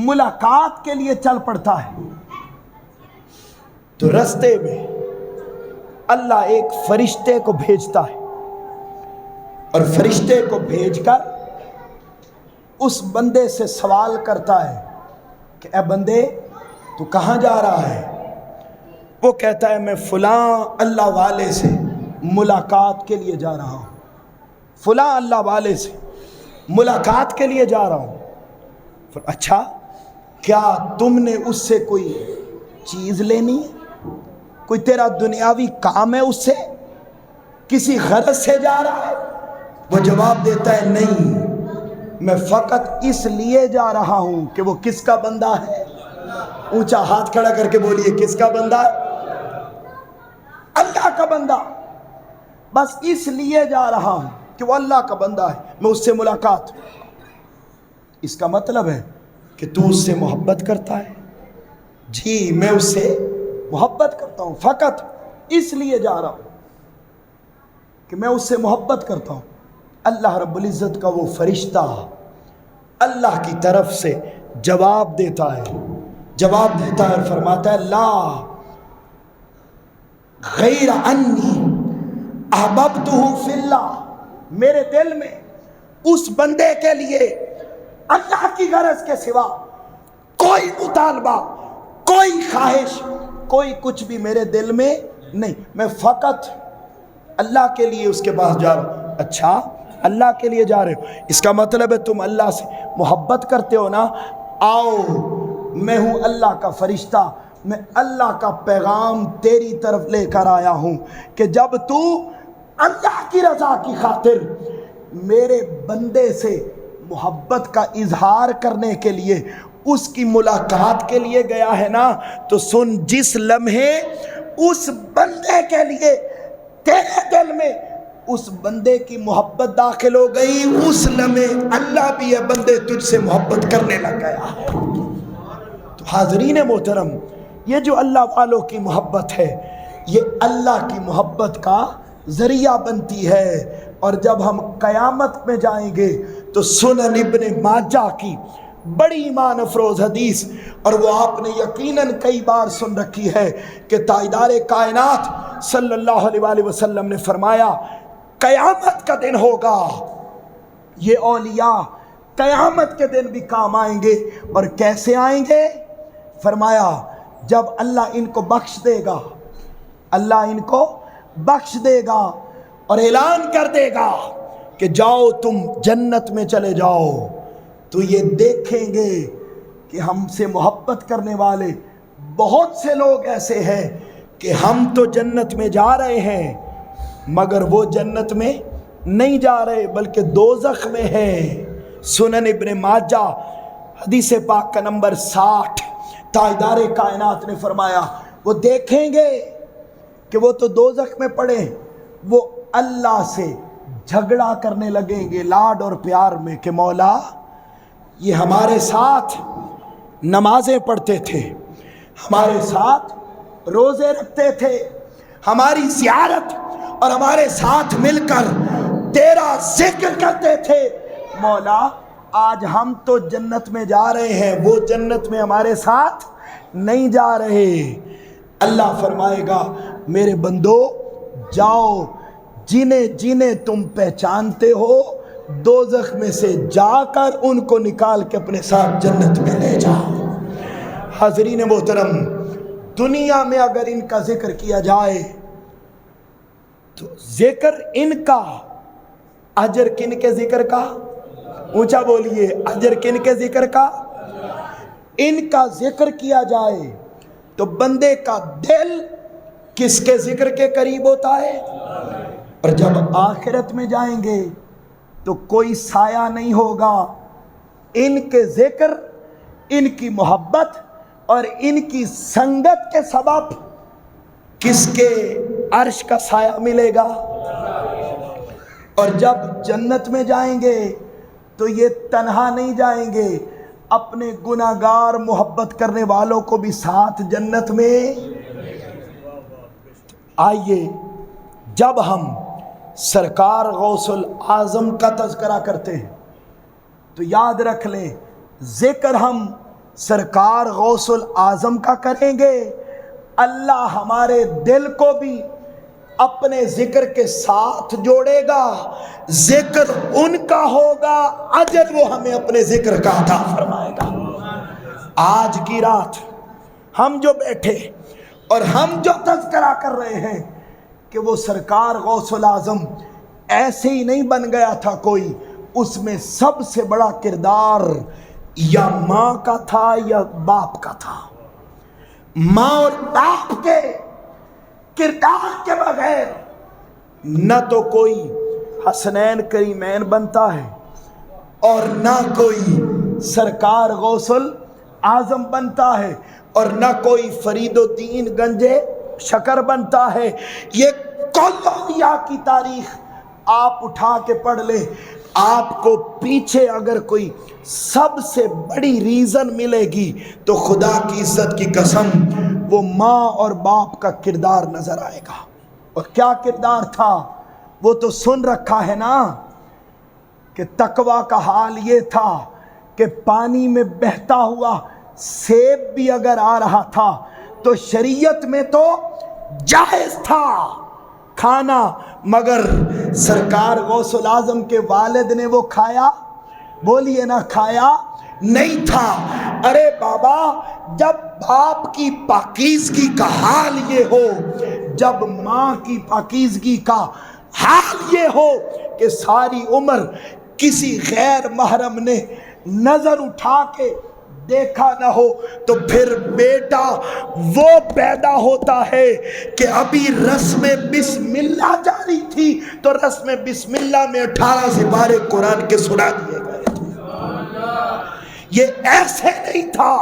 ملاقات کے لیے چل پڑتا ہے، تو رستے میں اللہ ایک فرشتے کو بھیجتا ہے اور فرشتے کو بھیج کر اس بندے سے سوال کرتا ہے کہ اے بندے تو کہاں جا رہا ہے؟ وہ کہتا ہے میں فلاں اللہ والے سے ملاقات کے لیے جا رہا ہوں، فلاں اللہ والے سے ملاقات کے لیے جا رہا ہوں۔ پھر اچھا کیا تم نے اس سے کوئی چیز لینی ہے؟ کوئی تیرا دنیاوی کام ہے اس سے؟ کسی غرض سے جا رہا ہے؟ وہ جواب دیتا ہے نہیں، میں فقط اس لیے جا رہا ہوں کہ وہ کس کا بندہ ہے؟ اونچا ہاتھ کھڑا کر کے بولیے کس کا بندہ ہے؟ اللہ کا بندہ۔ بس اس لیے جا رہا ہوں کہ وہ اللہ کا بندہ ہے، میں اس سے ملاقات۔ اس کا مطلب ہے کہ تو اس سے محبت کرتا ہے؟ جی میں اس سے محبت کرتا ہوں، فقط اس لیے جا رہا ہوں کہ میں اس سے محبت کرتا ہوں۔ اللہ رب العزت کا وہ فرشتہ اللہ کی طرف سے جواب دیتا ہے اور فرماتا ہے لا غیر انی احببتہ فی اللہ، میرے دل میں اس بندے کے لیے اللہ کی غرض کے سوا کوئی مطالبہ، کوئی خواہش، کوئی کچھ بھی میرے دل میں نہیں، میں فقط اللہ کے لیے اس کے پاس جا رہا ہوں۔ اچھا اللہ کے لیے جا رہے ہو، اس کا مطلب ہے تم اللہ سے محبت کرتے ہو نا؟ آؤ میں ہوں اللہ کا فرشتہ، میں اللہ کا پیغام تیری طرف لے کر آیا ہوں کہ جب تو اللہ کی رضا کی خاطر میرے بندے سے محبت کا اظہار کرنے کے لیے اس کی ملاقات کے لیے گیا ہے نا، تو سن، جس لمحے اس بندے کے لیے تیرے دل میں اس بندے کی محبت داخل ہو گئی، اس لمحے اللہ بھی یہ بندے تجھ سے محبت کرنے لگ گیا ہے۔ تو حاضرین محترم، یہ جو اللہ والوں کی محبت ہے یہ اللہ کی محبت کا ذریعہ بنتی ہے۔ اور جب ہم قیامت میں جائیں گے تو سنن ابن ماجہ کی بڑی ایمان افروز حدیث، اور وہ آپ نے یقیناً کئی بار سن رکھی ہے کہ تاجدار کائنات صلی اللہ علیہ وآلہ وسلم نے فرمایا قیامت کا دن ہوگا، یہ اولیاء قیامت کے دن بھی کام آئیں گے۔ اور کیسے آئیں گے؟ فرمایا جب اللہ ان کو بخش دے گا، اللہ ان کو بخش دے گا اور اعلان کر دے گا کہ جاؤ تم جنت میں چلے جاؤ، تو یہ دیکھیں گے کہ ہم سے محبت کرنے والے بہت سے لوگ ایسے ہیں کہ ہم تو جنت میں جا رہے ہیں مگر وہ جنت میں نہیں جا رہے بلکہ دوزخ میں ہیں۔ سنن ابن ماجہ حدیث پاک کا نمبر 60، تاجدار کائنات نے فرمایا وہ دیکھیں گے کہ وہ تو دوزخ میں پڑے، وہ اللہ سے جھگڑا کرنے لگیں گے لاڈ اور پیار میں کہ مولا یہ ہمارے ساتھ نمازیں پڑھتے تھے، ہمارے ساتھ روزے رکھتے تھے، ہماری زیارت اور ہمارے ساتھ مل کر تیرا ذکر کرتے تھے، مولا آج ہم تو جنت میں جا رہے ہیں، وہ جنت میں ہمارے ساتھ نہیں جا رہے۔ اللہ فرمائے گا میرے بندو جاؤ، جنہیں جنہیں تم پہچانتے ہو دوزخ میں سے جا کر ان کو نکال کے اپنے ساتھ جنت میں لے جاؤ۔ حاضرین محترم، دنیا میں اگر ان کا ذکر کیا جائے تو ذکر ان کا، اجر کن کے ذکر کا؟ اونچا بولیے، اجر کن کے ذکر کا؟ ان کا ذکر کیا جائے تو بندے کا دل کس کے ذکر کے قریب ہوتا ہے؟ اور جب آخرت میں جائیں گے تو کوئی سایہ نہیں ہوگا، ان کے ذکر، ان کی محبت اور ان کی سنگت کے سبب کس کے عرش کا سایہ ملے گا۔ اور جب جنت میں جائیں گے تو یہ تنہا نہیں جائیں گے، اپنے گناہگار محبت کرنے والوں کو بھی ساتھ جنت میں۔ آئیے جب ہم سرکار غوث الاعظم کا تذکرہ کرتے ہیں تو یاد رکھ لیں ذکر ہم سرکار غوث الاعظم کا کریں گے اللہ ہمارے دل کو بھی اپنے ذکر کے ساتھ جوڑے گا، ذکر ان کا ہوگا، اجر وہ ہمیں اپنے ذکر کا عطا فرمائے گا۔ آج کی رات ہم جو بیٹھے اور ہم جو تذکرہ کر رہے ہیں کہ وہ سرکار غوث العظم ایسے ہی نہیں بن گیا تھا کوئی، اس میں سب سے بڑا کردار یا ماں کا تھا یا باپ کا تھا۔ ماں اور باپ کے کردار کے بغیر نہ تو کوئی حسنین کریمین بنتا ہے اور نہ کوئی سرکار غوث العظم بنتا ہے اور نہ کوئی فرید الدین گنجے شکر بنتا ہے۔ یہ کل اولیاء کی تاریخ آپ اٹھا کے پڑھ لیں، آپ کو پیچھے اگر کوئی سب سے بڑی ریزن ملے گی تو خدا کی عزت کی قسم وہ ماں اور باپ کا کردار نظر آئے گا۔ اور کیا کردار تھا وہ تو سن رکھا ہے نا، کہ تقویٰ کا حال یہ تھا کہ پانی میں بہتا ہوا سیب بھی اگر آ رہا تھا تو شریعت میں تو جائز تھا کھانا، مگر سرکار غوث العظم کے والد نے وہ کھایا؟ بولیے نا، کھایا نہیں تھا۔ ارے بابا، جب باپ کی پاکیزگی کا حال یہ ہو، جب ماں کی پاکیزگی کا حال یہ ہو کہ ساری عمر کسی غیر محرم نے نظر اٹھا کے دیکھا نہ ہو، تو پھر بیٹا وہ پیدا ہوتا ہے کہ ابھی رسم بسم اللہ جاری تھی تو رسم بسم اللہ میں 18 سپارے قرآن کے سنا دیے گئے تھے۔ یہ ایسے نہیں تھا۔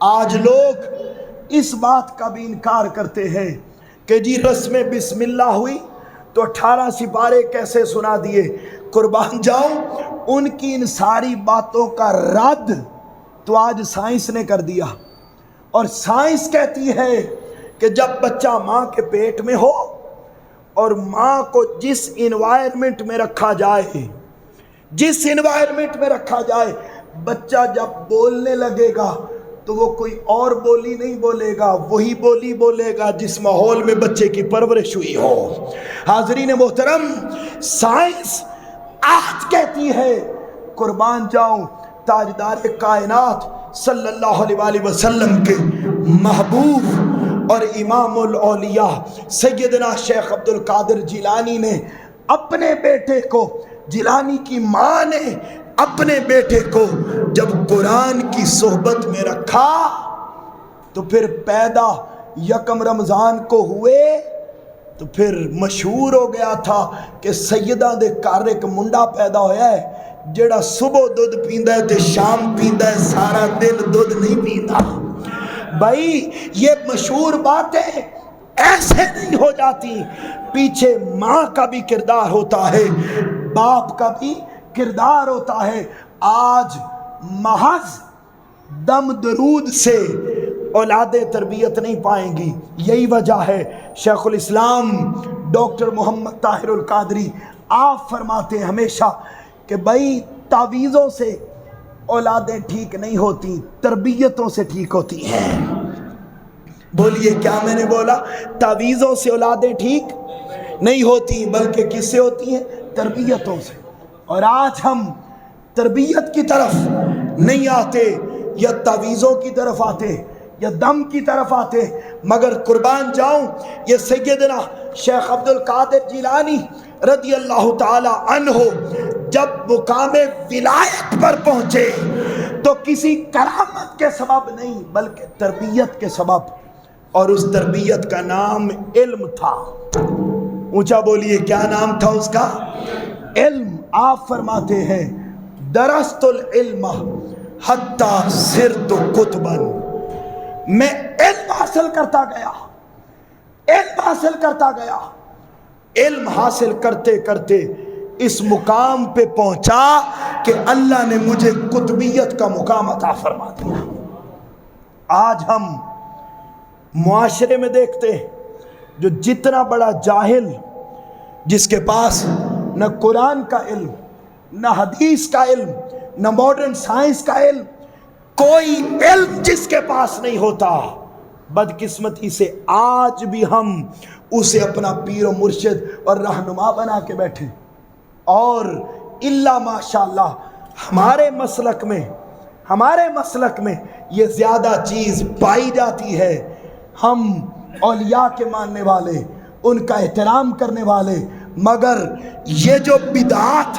آج لوگ اس بات کا بھی انکار کرتے ہیں کہ جی رسم بسم اللہ ہوئی تو 18 سپارے کیسے سنا دیے۔ قربان جاؤں، ان کی ان ساری باتوں کا رد تو آج سائنس نے کر دیا، اور سائنس کہتی ہے کہ جب بچہ ماں کے پیٹ میں ہو اور ماں کو جس انوائرمنٹ میں رکھا جائے، جس انوائرمنٹ میں رکھا جائے، بچہ جب بولنے لگے گا تو وہ کوئی اور بولی نہیں بولے گا، وہی بولی بولے گا جس ماحول میں بچے کی پرورش ہوئی ہو۔ حاضرین محترم، سائنس آج کہتی ہے، قربان جاؤں تاجدار کائنات صلی اللہ علیہ وآلہ وسلم کے محبوب اور امام الاولیاء سیدنا شیخ عبد القادر جیلانی نے اپنے بیٹے کو، جیلانی کی ماں نے اپنے بیٹے کو جب قرآن کی صحبت میں رکھا تو پھر پیدا یکم رمضان کو ہوئے تو پھر مشہور ہو گیا تھا کہ سیدہ دے گھر ایک منڈا پیدا ہویا ہے جڑا صبح دودھ پیندا ہے تے شام پیندا ہے، سارا دن دودھ نہیں پیندا۔ بھائی یہ مشہور باتیں ایسے نہیں ہو جاتی، پیچھے ماں کا بھی کردار ہوتا ہے، باپ کا بھی کردار ہوتا ہے۔ آج محض دم درود سے اولادیں تربیت نہیں پائیں گی۔ یہی وجہ ہے شیخ الاسلام ڈاکٹر محمد طاہر القادری آپ فرماتے ہیں ہمیشہ کہ بھائی تعویذوں سے اولادیں ٹھیک نہیں ہوتی، تربیتوں سے ٹھیک ہوتی ہیں۔ بولیے کیا میں نے بولا؟ تعویذوں سے اولادیں ٹھیک نہیں ہوتی، بلکہ کس سے ہوتی ہیں؟ تربیتوں سے۔ اور آج ہم تربیت کی طرف نہیں آتے، یا تعویذوں کی طرف آتے، یا دم کی طرف آتے، مگر قربان جاؤں یہ سیدنا شیخ عبد القادر جیلانی رضی اللہ تعالی عنہ جب مقام ولایت پر پہنچے تو کسی کرامت کے سبب نہیں بلکہ تربیت کے سبب، اور اس تربیت کا نام علم تھا۔ اونچا بولیے کیا نام تھا اس کا؟ علم۔ آپ فرماتے ہیں درست العلم حتی صرت قطبا، میں علم حاصل کرتا گیا، علم حاصل کرتا گیا، علم حاصل کرتے کرتے اس مقام پہ پہنچا کہ اللہ نے مجھے قطبیت کا مقام عطا فرما دیا۔ آج ہم معاشرے میں دیکھتے ہیں جو جتنا بڑا جاہل، جس کے پاس نہ قرآن کا علم، نہ حدیث کا علم، نہ ماڈرن سائنس کا علم، کوئی علم جس کے پاس نہیں ہوتا،
بدقسمتی سے آج بھی ہم اسے اپنا پیر و مرشد اور رہنما بنا کے بیٹھے، اور الا ماشاءاللہ ہمارے مسلک میں یہ زیادہ چیز پائی جاتی ہے۔ ہم اولیاء کے ماننے والے، ان کا احترام کرنے والے، مگر یہ جو بدعات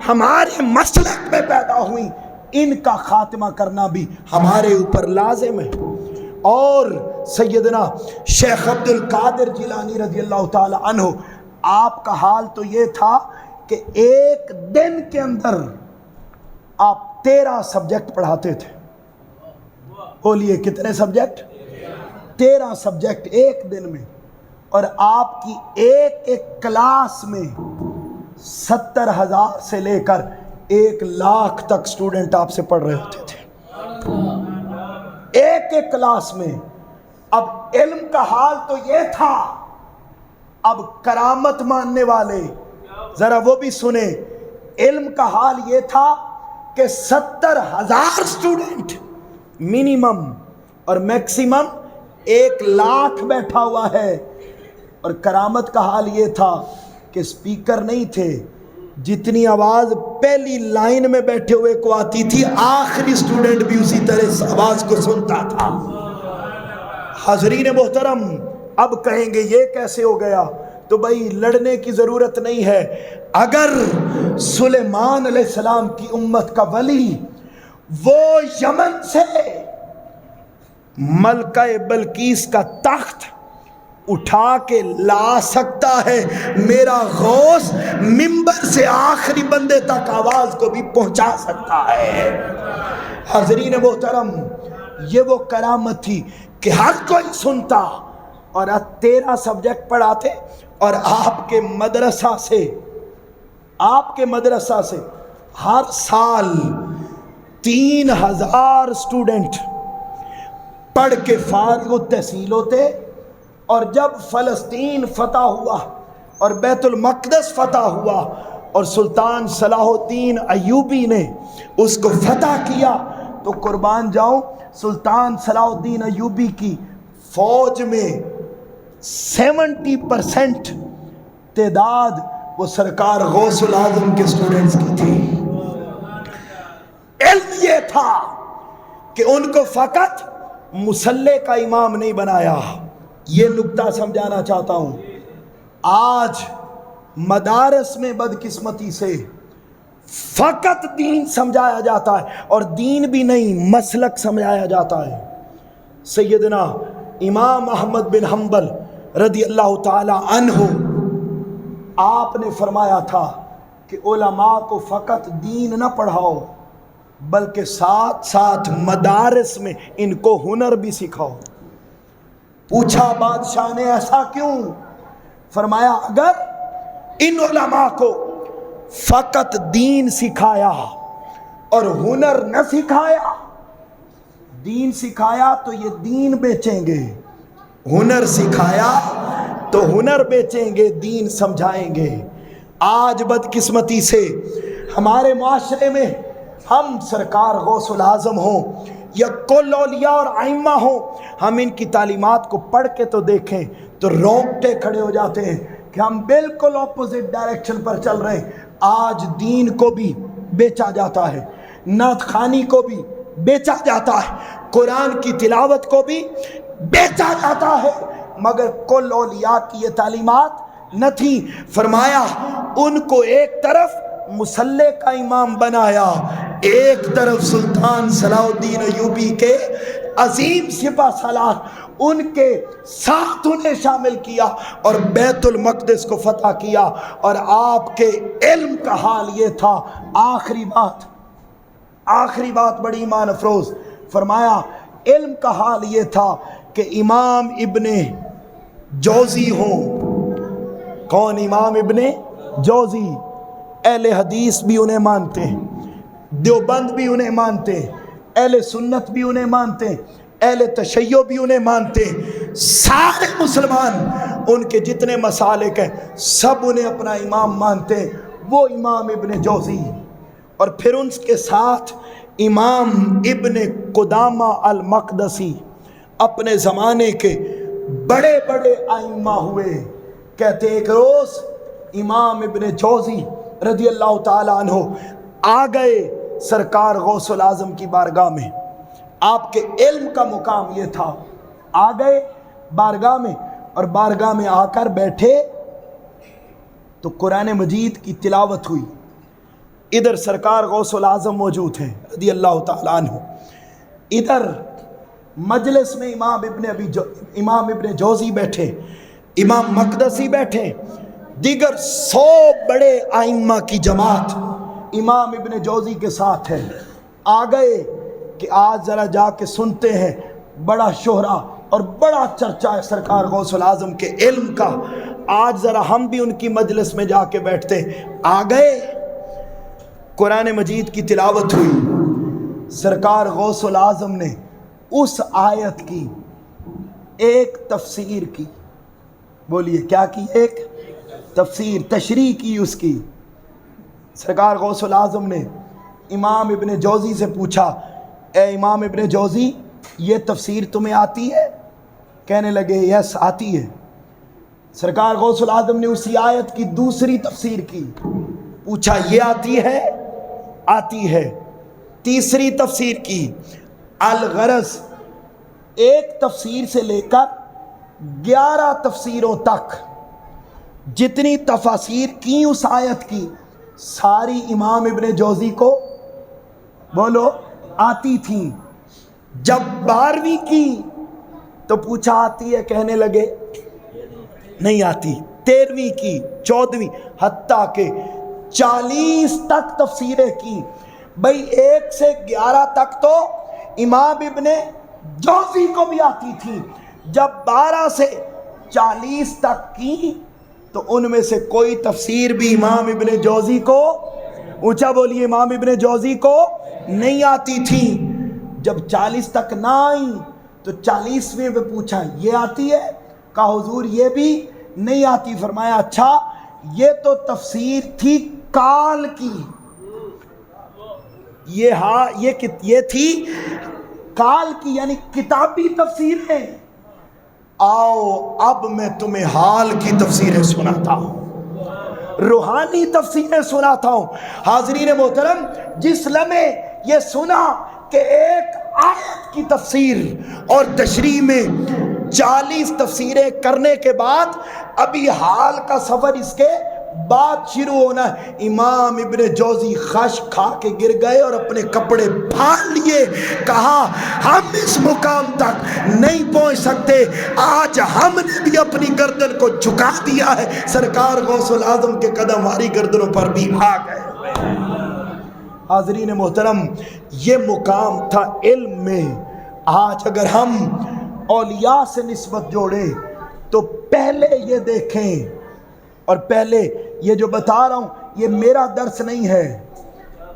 ہمارے مسلک میں پیدا ہوئی، ان کا خاتمہ کرنا بھی ہمارے اوپر لازم ہے۔ اور سیدنا شیخ عبد القادر جیلانی رضی اللہ تعالی عنہ، آپ کا حال تو یہ تھا کہ ایک دن کے اندر آپ 13 سبجیکٹ پڑھاتے تھے۔ بولیے کتنے سبجیکٹ؟ 13 سبجیکٹ ایک دن میں، اور آپ کی ایک کلاس میں 70,000 سے لے کر 1,00,000 تک سٹوڈنٹ آپ سے پڑھ رہے ہوتے تھے ایک کلاس میں۔ اب علم کا حال تو یہ تھا، اب کرامت ماننے والے ذرا وہ بھی سنیں، علم کا حال یہ تھا کہ 70,000 سٹوڈنٹ منیمم اور میکسیمم 1,00,000 بیٹھا ہوا ہے، اور کرامت کا حال یہ تھا کہ سپیکر نہیں تھے، جتنی آواز پہلی لائن میں بیٹھے ہوئے کو آتی تھی آخری سٹوڈنٹ بھی اسی طرح اس آواز کو سنتا تھا۔ حاضرین محترم، اب کہیں گے یہ کیسے ہو گیا؟ تو بھائی لڑنے کی ضرورت نہیں ہے۔ اگر سلیمان علیہ السلام کی امت کا ولی وہ یمن سے ملکہ بلقیس کا تخت اٹھا کے لا سکتا ہے، میرا غوث منبر سے آخری بندے تک آواز کو بھی پہنچا سکتا ہے۔ حاضرین محترم، یہ وہ کرامت تھی کہ ہر کوئی سنتا، اور 13 سبجیکٹ پڑھاتے، اور آپ کے مدرسہ سے ہر سال 3,000 سٹوڈنٹ پڑھ کے فارغ التحصیل ہوتے، اور جب فلسطین فتح ہوا اور بیت المقدس فتح ہوا اور سلطان صلاح الدین ایوبی نے اس کو فتح کیا، تو قربان جاؤں سلطان صلاح الدین ایوبی کی فوج میں 70% تعداد وہ سرکار غوث العظم کے سٹوڈنٹس کی تھی۔ علم یہ تھا کہ ان کو فقط مصلی کا امام نہیں بنایا۔ یہ نکتہ سمجھانا چاہتا ہوں، آج مدارس میں بدقسمتی سے فقط دین سمجھایا جاتا ہے، اور دین بھی نہیں مسلک سمجھایا جاتا ہے۔ سیدنا امام احمد بن حنبل رضی اللہ تعالی عنہ، آپ نے فرمایا تھا کہ علماء کو فقط دین نہ پڑھاؤ، بلکہ ساتھ ساتھ مدارس میں ان کو ہنر بھی سکھاؤ۔ پوچھا بادشاہ نے ایسا کیوں؟ فرمایا اگر ان علماء کو فقط دین سکھایا اور ہنر نہ سکھایا، دین سکھایا تو یہ دین بیچیں گے، ہنر سکھایا تو ہنر بیچیں گے، دین سمجھائیں گے۔ آج بدقسمتی سے ہمارے معاشرے میں ہم سرکار غوث العظم ہوں یا کل اولیاء اور ائمہ ہوں، ہم ان کی تعلیمات کو پڑھ کے تو دیکھیں تو رونگٹے کھڑے ہو جاتے ہیں کہ ہم بالکل اپوزٹ ڈائریکشن پر چل رہے ہیں۔ آج دین کو بھی بیچا جاتا ہے، نعت خوانی کو بھی بیچا جاتا ہے، قرآن کی تلاوت کو بھی بیچا جاتا ہے، مگر کل اولیاء کی یہ تعلیمات نہ تھی۔ فرمایا ان کو ایک طرف مصلی کا امام بنایا، ایک طرف سلطان صلاح الدین ایوبی کے عظیم سپہ سالار ان کے ساتھ انہیں شامل کیا اور بیت المقدس کو فتح کیا۔ اور آپ کے علم کا حال یہ تھا، آخری بات بڑی ایمان افروز، فرمایا علم کا حال یہ تھا کہ امام ابن جوزی ہوں۔ کون؟ امام ابن جوزی۔ اہل حدیث بھی انہیں مانتے ہیں، دیوبند بھی انہیں مانتے ہیں، اہل سنت بھی انہیں مانتے ہیں، اہل تشیع بھی انہیں مانتے ہیں، سارے مسلمان ان کے جتنے مسالک ہیں سب انہیں اپنا امام مانتے ہیں، وہ امام ابن جوزی۔ اور پھر ان کے ساتھ امام ابن قدامہ المقدسی اپنے زمانے کے بڑے بڑے ائمہ ہوئے. کہتے ایک روز امام ابن جوزی رضی اللہ تعالیٰ عنہ آ گئے سرکار غوث العظم کی بارگاہ میں. آپ کے علم کا مقام یہ تھا. آ گئے بارگاہ میں اور بارگاہ میں آ کر بیٹھے تو قرآن مجید کی تلاوت ہوئی. ادھر سرکار غوث العظم موجود ہیں رضی اللہ تعالیٰ عنہ. ادھر مجلس میں امام ابن جوزی بیٹھے, امام مقدسی بیٹھے, دیگر 100 بڑے ائمہ کی جماعت امام ابن جوزی کے ساتھ ہے. آ گئے کہ آج ذرا جا کے سنتے ہیں, بڑا شہرہ اور بڑا چرچا ہے سرکار غوث العظم کے علم کا, آج ذرا ہم بھی ان کی مجلس میں جا کے بیٹھتے. آ گئے, قرآن مجید کی تلاوت ہوئی. سرکار غوث العظم نے اس آیت کی ایک تفسیر کی. بولیے کیا کی؟ ایک تفسیر, تشریح کی اس کی. سرکار غوث العظم نے امام ابن جوزی سے پوچھا, اے امام ابن جوزی یہ تفسیر تمہیں آتی ہے؟ کہنے لگے یس آتی ہے. سرکار غوث العظم نے اسی آیت کی دوسری تفسیر کی. پوچھا یہ آتی ہے؟ آتی ہے. تیسری تفسیر کی. الغرض ایک تفسیر سے لے کر 11 تفسیروں تک جتنی تفاسیر کی اس آیت کی ساری امام ابن جوزی کو بولو آتی تھیں. جب 12ویں کی تو پوچھا آتی ہے؟ کہنے لگے نہیں آتی. 13ویں کی, 14ویں, حتیٰ کہ 40 تک تفسیریں کی. بھئی 1 سے 11 تک تو امام ابن جوزی کو بھی آتی تھی. جب 12 سے 40 تک کی تو ان میں سے کوئی تفسیر بھی امام ابن جوزی کو, اونچا بولیے, امام ابن جوزی کو نہیں آتی تھی. جب 40 تک نہ آئی تو 40ویں پہ پوچھا یہ آتی ہے؟ کہا حضور یہ بھی نہیں آتی. فرمایا اچھا یہ تو تفسیر تھی کال کی, یہ تھی کال کی یعنی کتابی تفسیریں. آؤ اب میں تمہیں حال کی تفسیریں سناتا ہوں, روحانی تفسیریں سناتا ہوں. حاضرین محترم, جس لمحے یہ سنا کہ ایک آیت کی تفسیر اور تشریح میں 40 تفسیریں کرنے کے بعد ابھی حال کا سفر اس کے بعد شروع ہونا ہے, امام ابن جوزی خش کھا کے گر گئے اور اپنے کپڑے پھاڑ لیے. کہا ہم اس مقام تک نہیں پہنچ سکتے, آج ہم نے بھی اپنی گردن کو جھکا دیا ہے. سرکار غوث العظم کے قدم ہماری گردنوں پر بھی آ گئے. حاضرین محترم, یہ مقام تھا علم میں. آج اگر ہم اولیاء سے نسبت جوڑیں تو پہلے یہ دیکھیں, اور پہلے یہ جو بتا رہا ہوں یہ میرا درس نہیں ہے,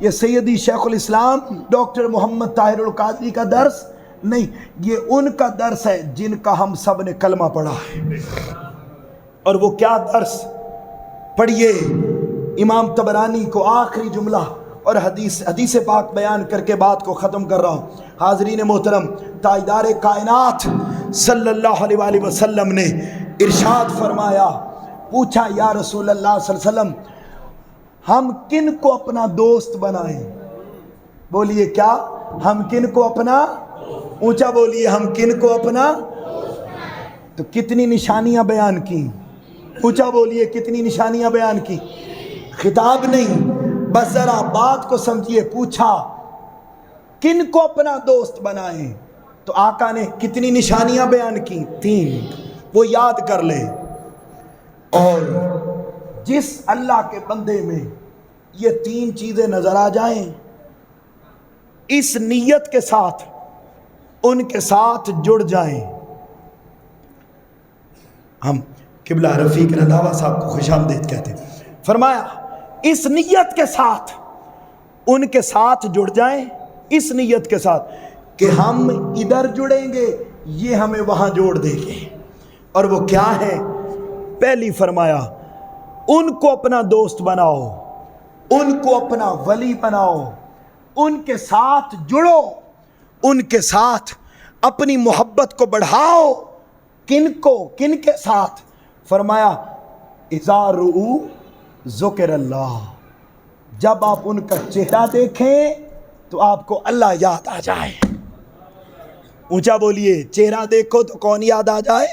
یہ سیدی شیخ الاسلام ڈاکٹر محمد طاہر القادری کا درس نہیں, یہ ان کا درس ہے جن کا ہم سب نے کلمہ پڑھا ہے. اور وہ کیا درس پڑھیے, امام طبرانی کو آخری جملہ اور حدیث پاک بیان کر کے بات کو ختم کر رہا ہوں. حاضرین محترم, تاجدار کائنات صلی اللہ علیہ وآلہ وسلم نے ارشاد فرمایا, پوچھا یا رسول اللہ صلی اللہ علیہ وسلم ہم کن کو اپنا دوست بنائیں؟ بولیے کیا؟ ہم کن کو اپنا, اونچا بولیے, ہم کن کو اپنا. تو کتنی نشانیاں بیان کی, اونچا بولیے, کتنی نشانیاں بیان کی. خطاب نہیں, بس ذرا بات کو سمجھیے. پوچھا کن کو اپنا دوست بنائیں, تو آقا نے کتنی نشانیاں بیان کی؟ 3. وہ یاد کر لیں. اور جس اللہ کے بندے میں یہ 3 چیزیں نظر آ جائیں, اس نیت کے ساتھ ان کے ساتھ جڑ جائیں. ہم قبلہ رفیق رضاوہ صاحب کو خوش آمدید کہتے ہیں. فرمایا اس نیت کے ساتھ ان کے ساتھ جڑ جائیں, اس نیت کے ساتھ کہ ہم ادھر جڑیں گے, یہ ہمیں وہاں جوڑ دیں گے. اور وہ کیا ہے؟ پہلی فرمایا ان کو اپنا دوست بناؤ, ان کو اپنا ولی بناؤ, ان کے ساتھ جڑو, ان کے ساتھ اپنی محبت کو بڑھاؤ. کن کو؟ کن کے ساتھ؟ فرمایا اذا رؤوا ذکر اللہ، جب آپ ان کا چہرہ دیکھیں تو آپ کو اللہ یاد آ جائے. اونچا بولیے، چہرہ دیکھو تو کون یاد آ جائے؟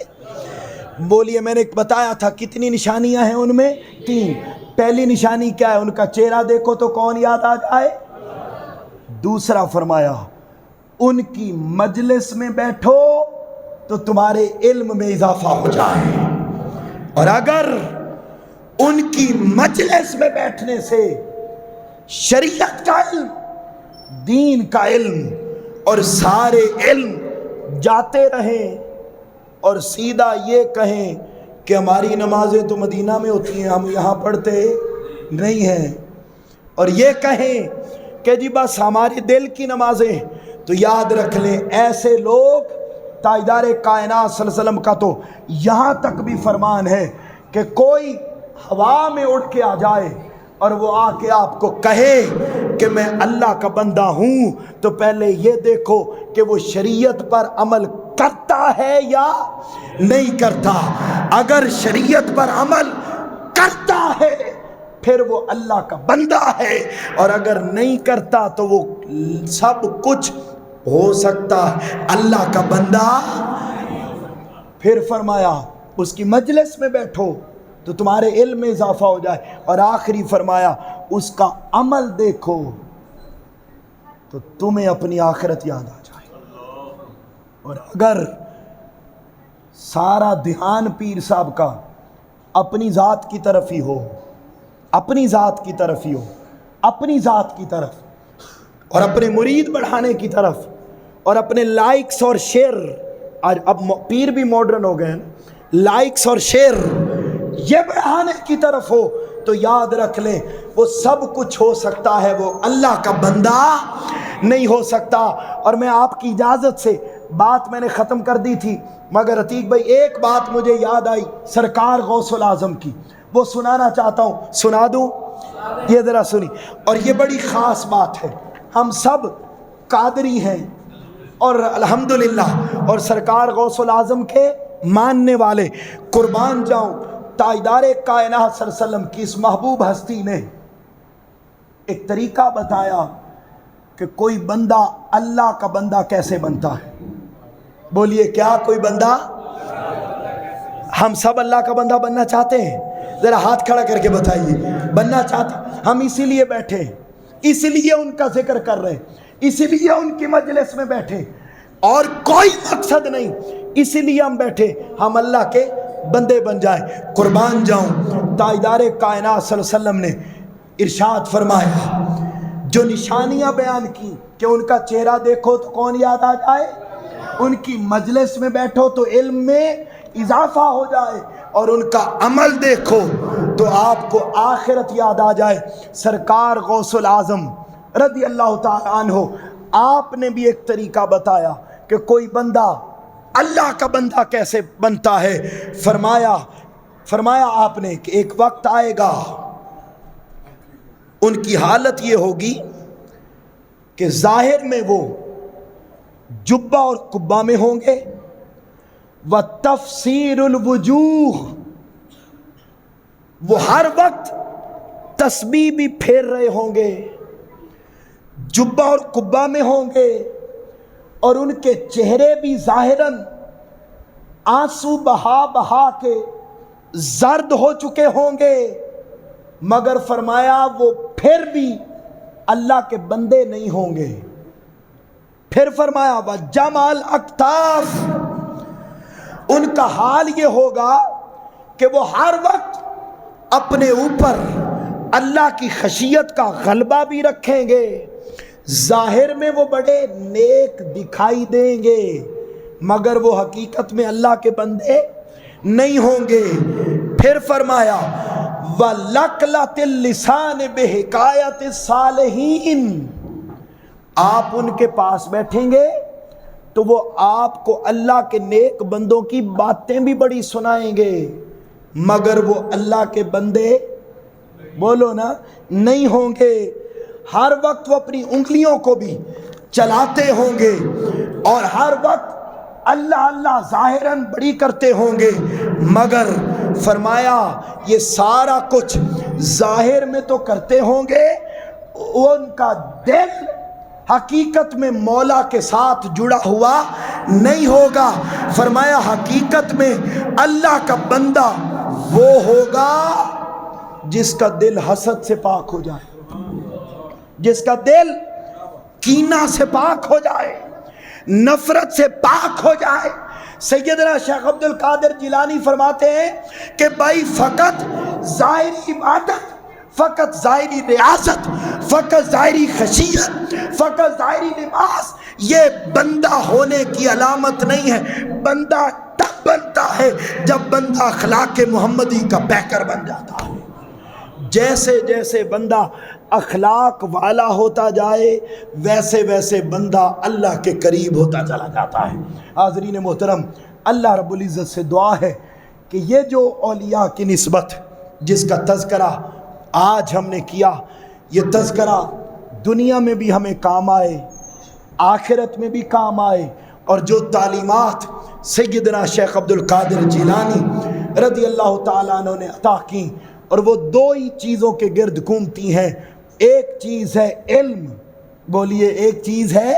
بولیے، میں نے بتایا تھا کتنی نشانیاں ہیں ان میں؟ 3. پہلی نشانی کیا ہے؟ ان کا چہرہ دیکھو تو کون یاد آ جائے. دوسرا فرمایا ان کی مجلس میں بیٹھو تو تمہارے علم میں اضافہ ہو جائے. اور اگر ان کی مجلس میں بیٹھنے سے شریعت کا علم، دین کا علم اور سارے علم جاتے رہیں اور سیدھا یہ کہیں کہ ہماری نمازیں تو مدینہ میں ہوتی ہیں، ہم یہاں پڑھتے نہیں ہیں، اور یہ کہیں کہ جی بس ہماری دل کی نمازیں، تو یاد رکھ لیں ایسے لوگ، تاجدار کائنات صلی اللہ علیہ وسلم کا تو یہاں تک بھی فرمان ہے کہ کوئی ہوا میں اڑ کے آ جائے اور وہ آ کے آپ کو کہے کہ میں اللہ کا بندہ ہوں، تو پہلے یہ دیکھو کہ وہ شریعت پر عمل کرتا ہے یا نہیں کرتا. اگر شریعت پر عمل کرتا ہے پھر وہ اللہ کا بندہ ہے، اور اگر نہیں کرتا تو وہ سب کچھ ہو سکتا ہے، اللہ کا بندہ. پھر فرمایا اس کی مجلس میں بیٹھو تو تمہارے علم میں اضافہ ہو جائے. اور آخری فرمایا اس کا عمل دیکھو تو تمہیں اپنی آخرت یاد آ جائے. اور اگر سارا دھیان پیر صاحب کا اپنی ذات کی طرف ہی ہو، اپنی ذات کی طرف ہی ہو، اپنی ذات کی طرف، اور اپنے مرید بڑھانے کی طرف، اور اپنے لائکس اور شیئر، اب پیر بھی ماڈرن ہو گئے ہیں، لائکس اور شیئر یہ بڑھانے کی طرف ہو، تو یاد رکھ لیں وہ سب کچھ ہو سکتا ہے، وہ اللہ کا بندہ نہیں ہو سکتا. اور میں آپ کی اجازت سے بات میں نے ختم کر دی تھی، مگر عتیق بھائی ایک بات مجھے یاد آئی سرکار غوث العظم کی، وہ سنانا چاہتا ہوں. سنا دوں؟ یہ ذرا سنی. اور یہ بڑی خاص بات ہے، ہم سب قادری ہیں اور الحمدللہ اور سرکار غوث العظم کے ماننے والے. قربان جاؤں تاجدار کائنات صلی اللہ علیہ وسلم کی اس محبوب ہستی نے ایک طریقہ بتایا کہ کوئی بندہ اللہ کا بندہ کیسے بنتا ہے. بولیے کیا کوئی بندہ؟ ہم سب اللہ کا بندہ بننا چاہتے ہیں؟ ذرا ہاتھ کھڑا کر کے بتائیے. بننا چاہتے ہیں. ہم اسی لیے بیٹھے ہیں، اسی لیے ان کا ذکر کر رہے ہیں، اسی لیے ان کی مجلس میں بیٹھے، اور کوئی مقصد نہیں. اسی لیے ہم بیٹھے ہم اللہ کے بندے بن جائیں. قربان جاؤں تاجدار کائنات صلی اللہ علیہ وسلم نے ارشاد فرمایا، جو نشانیاں بیان کی کہ ان کا چہرہ دیکھو تو کون یاد آ جائے، ان کی مجلس میں بیٹھو تو علم میں اضافہ ہو جائے، اور ان کا عمل دیکھو تو آپ کو آخرت یاد آ جائے. سرکار غوث العظم رضی اللہ تعالی عنہ آپ نے بھی ایک طریقہ بتایا کہ کوئی بندہ اللہ کا بندہ کیسے بنتا ہے. فرمایا آپ نے کہ ایک وقت آئے گا ان کی حالت یہ ہوگی کہ ظاہر میں وہ جبہ اور قبہ میں ہوں گے، وَتَفْسِيرُ الْوُجُوهِ، وہ ہر وقت تسبیح بھی پھیر رہے ہوں گے، جبہ اور قبہ میں ہوں گے، اور ان کے چہرے بھی ظاہراً آنسو بہا بہا کے زرد ہو چکے ہوں گے، مگر فرمایا وہ پھر بھی اللہ کے بندے نہیں ہوں گے. پھر فرمایا وَجَمَعَ الْأَكْتَافِ، ان کا حال یہ ہوگا کہ وہ ہر وقت اپنے اوپر اللہ کی خشیت کا غلبہ بھی رکھیں گے، ظاہر میں وہ بڑے نیک دکھائی دیں گے مگر وہ حقیقت میں اللہ کے بندے نہیں ہوں گے. پھر فرمایا وَلَقْلَةِ اللِّسَانِ بِحِكَایَةِ الصَّالِحِينَ، آپ ان کے پاس بیٹھیں گے تو وہ آپ کو اللہ کے نیک بندوں کی باتیں بھی بڑی سنائیں گے مگر وہ اللہ کے بندے بولو نا نہیں ہوں گے. ہر وقت وہ اپنی انگلیوں کو بھی چلاتے ہوں گے اور ہر وقت اللہ اللہ ظاہراً بڑی کرتے ہوں گے، مگر فرمایا یہ سارا کچھ ظاہر میں تو کرتے ہوں گے، ان کا دل حقیقت میں مولا کے ساتھ جڑا ہوا نہیں ہوگا۔ فرمایا حقیقت میں اللہ کا بندہ وہ ہوگا جس کا دل حسد سے پاک ہو جائے، جس کا دل کینہ سے پاک ہو جائے، نفرت سے پاک ہو جائے۔ سیدنا شیخ عبد القادر جیلانی فرماتے ہیں کہ بھائی فقط ظاہری عبادت، فقط ظاہری ریاضت، فقط ظاہری خشیت، فقط ظاہری نماز یہ بندہ ہونے کی علامت نہیں ہے۔ بندہ تب بنتا ہے جب بندہ اخلاق محمدی کا پیکر بن جاتا ہے۔ جیسے جیسے بندہ اخلاق والا ہوتا جائے ویسے ویسے بندہ اللہ کے قریب ہوتا چلا جاتا ہے۔ حاضرین محترم، اللہ رب العزت سے دعا ہے کہ یہ جو اولیاء کی نسبت جس کا تذکرہ آج ہم نے کیا، یہ تذکرہ دنیا میں بھی ہمیں کام آئے، آخرت میں بھی کام آئے، اور جو تعلیمات سیدنا شیخ عبد القادر جیلانی رضی اللہ تعالیٰ عنہ نے عطا کی، اور وہ دو ہی چیزوں کے گرد گھومتی ہیں۔ ایک چیز ہے علم، بولیے ایک چیز ہے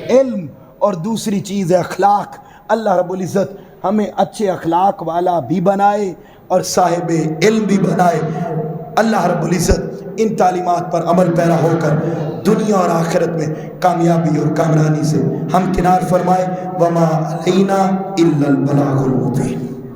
علم، اور دوسری چیز ہے اخلاق۔ اللہ رب العزت ہمیں اچھے اخلاق والا بھی بنائے اور صاحب علم بھی بنائے۔ اللہ رب العزت ان تعلیمات پر عمل پیرا ہو کر دنیا اور آخرت میں کامیابی اور کامرانی سے ہم کنار فرمائے۔ وما علینا الا البلاغ المبین۔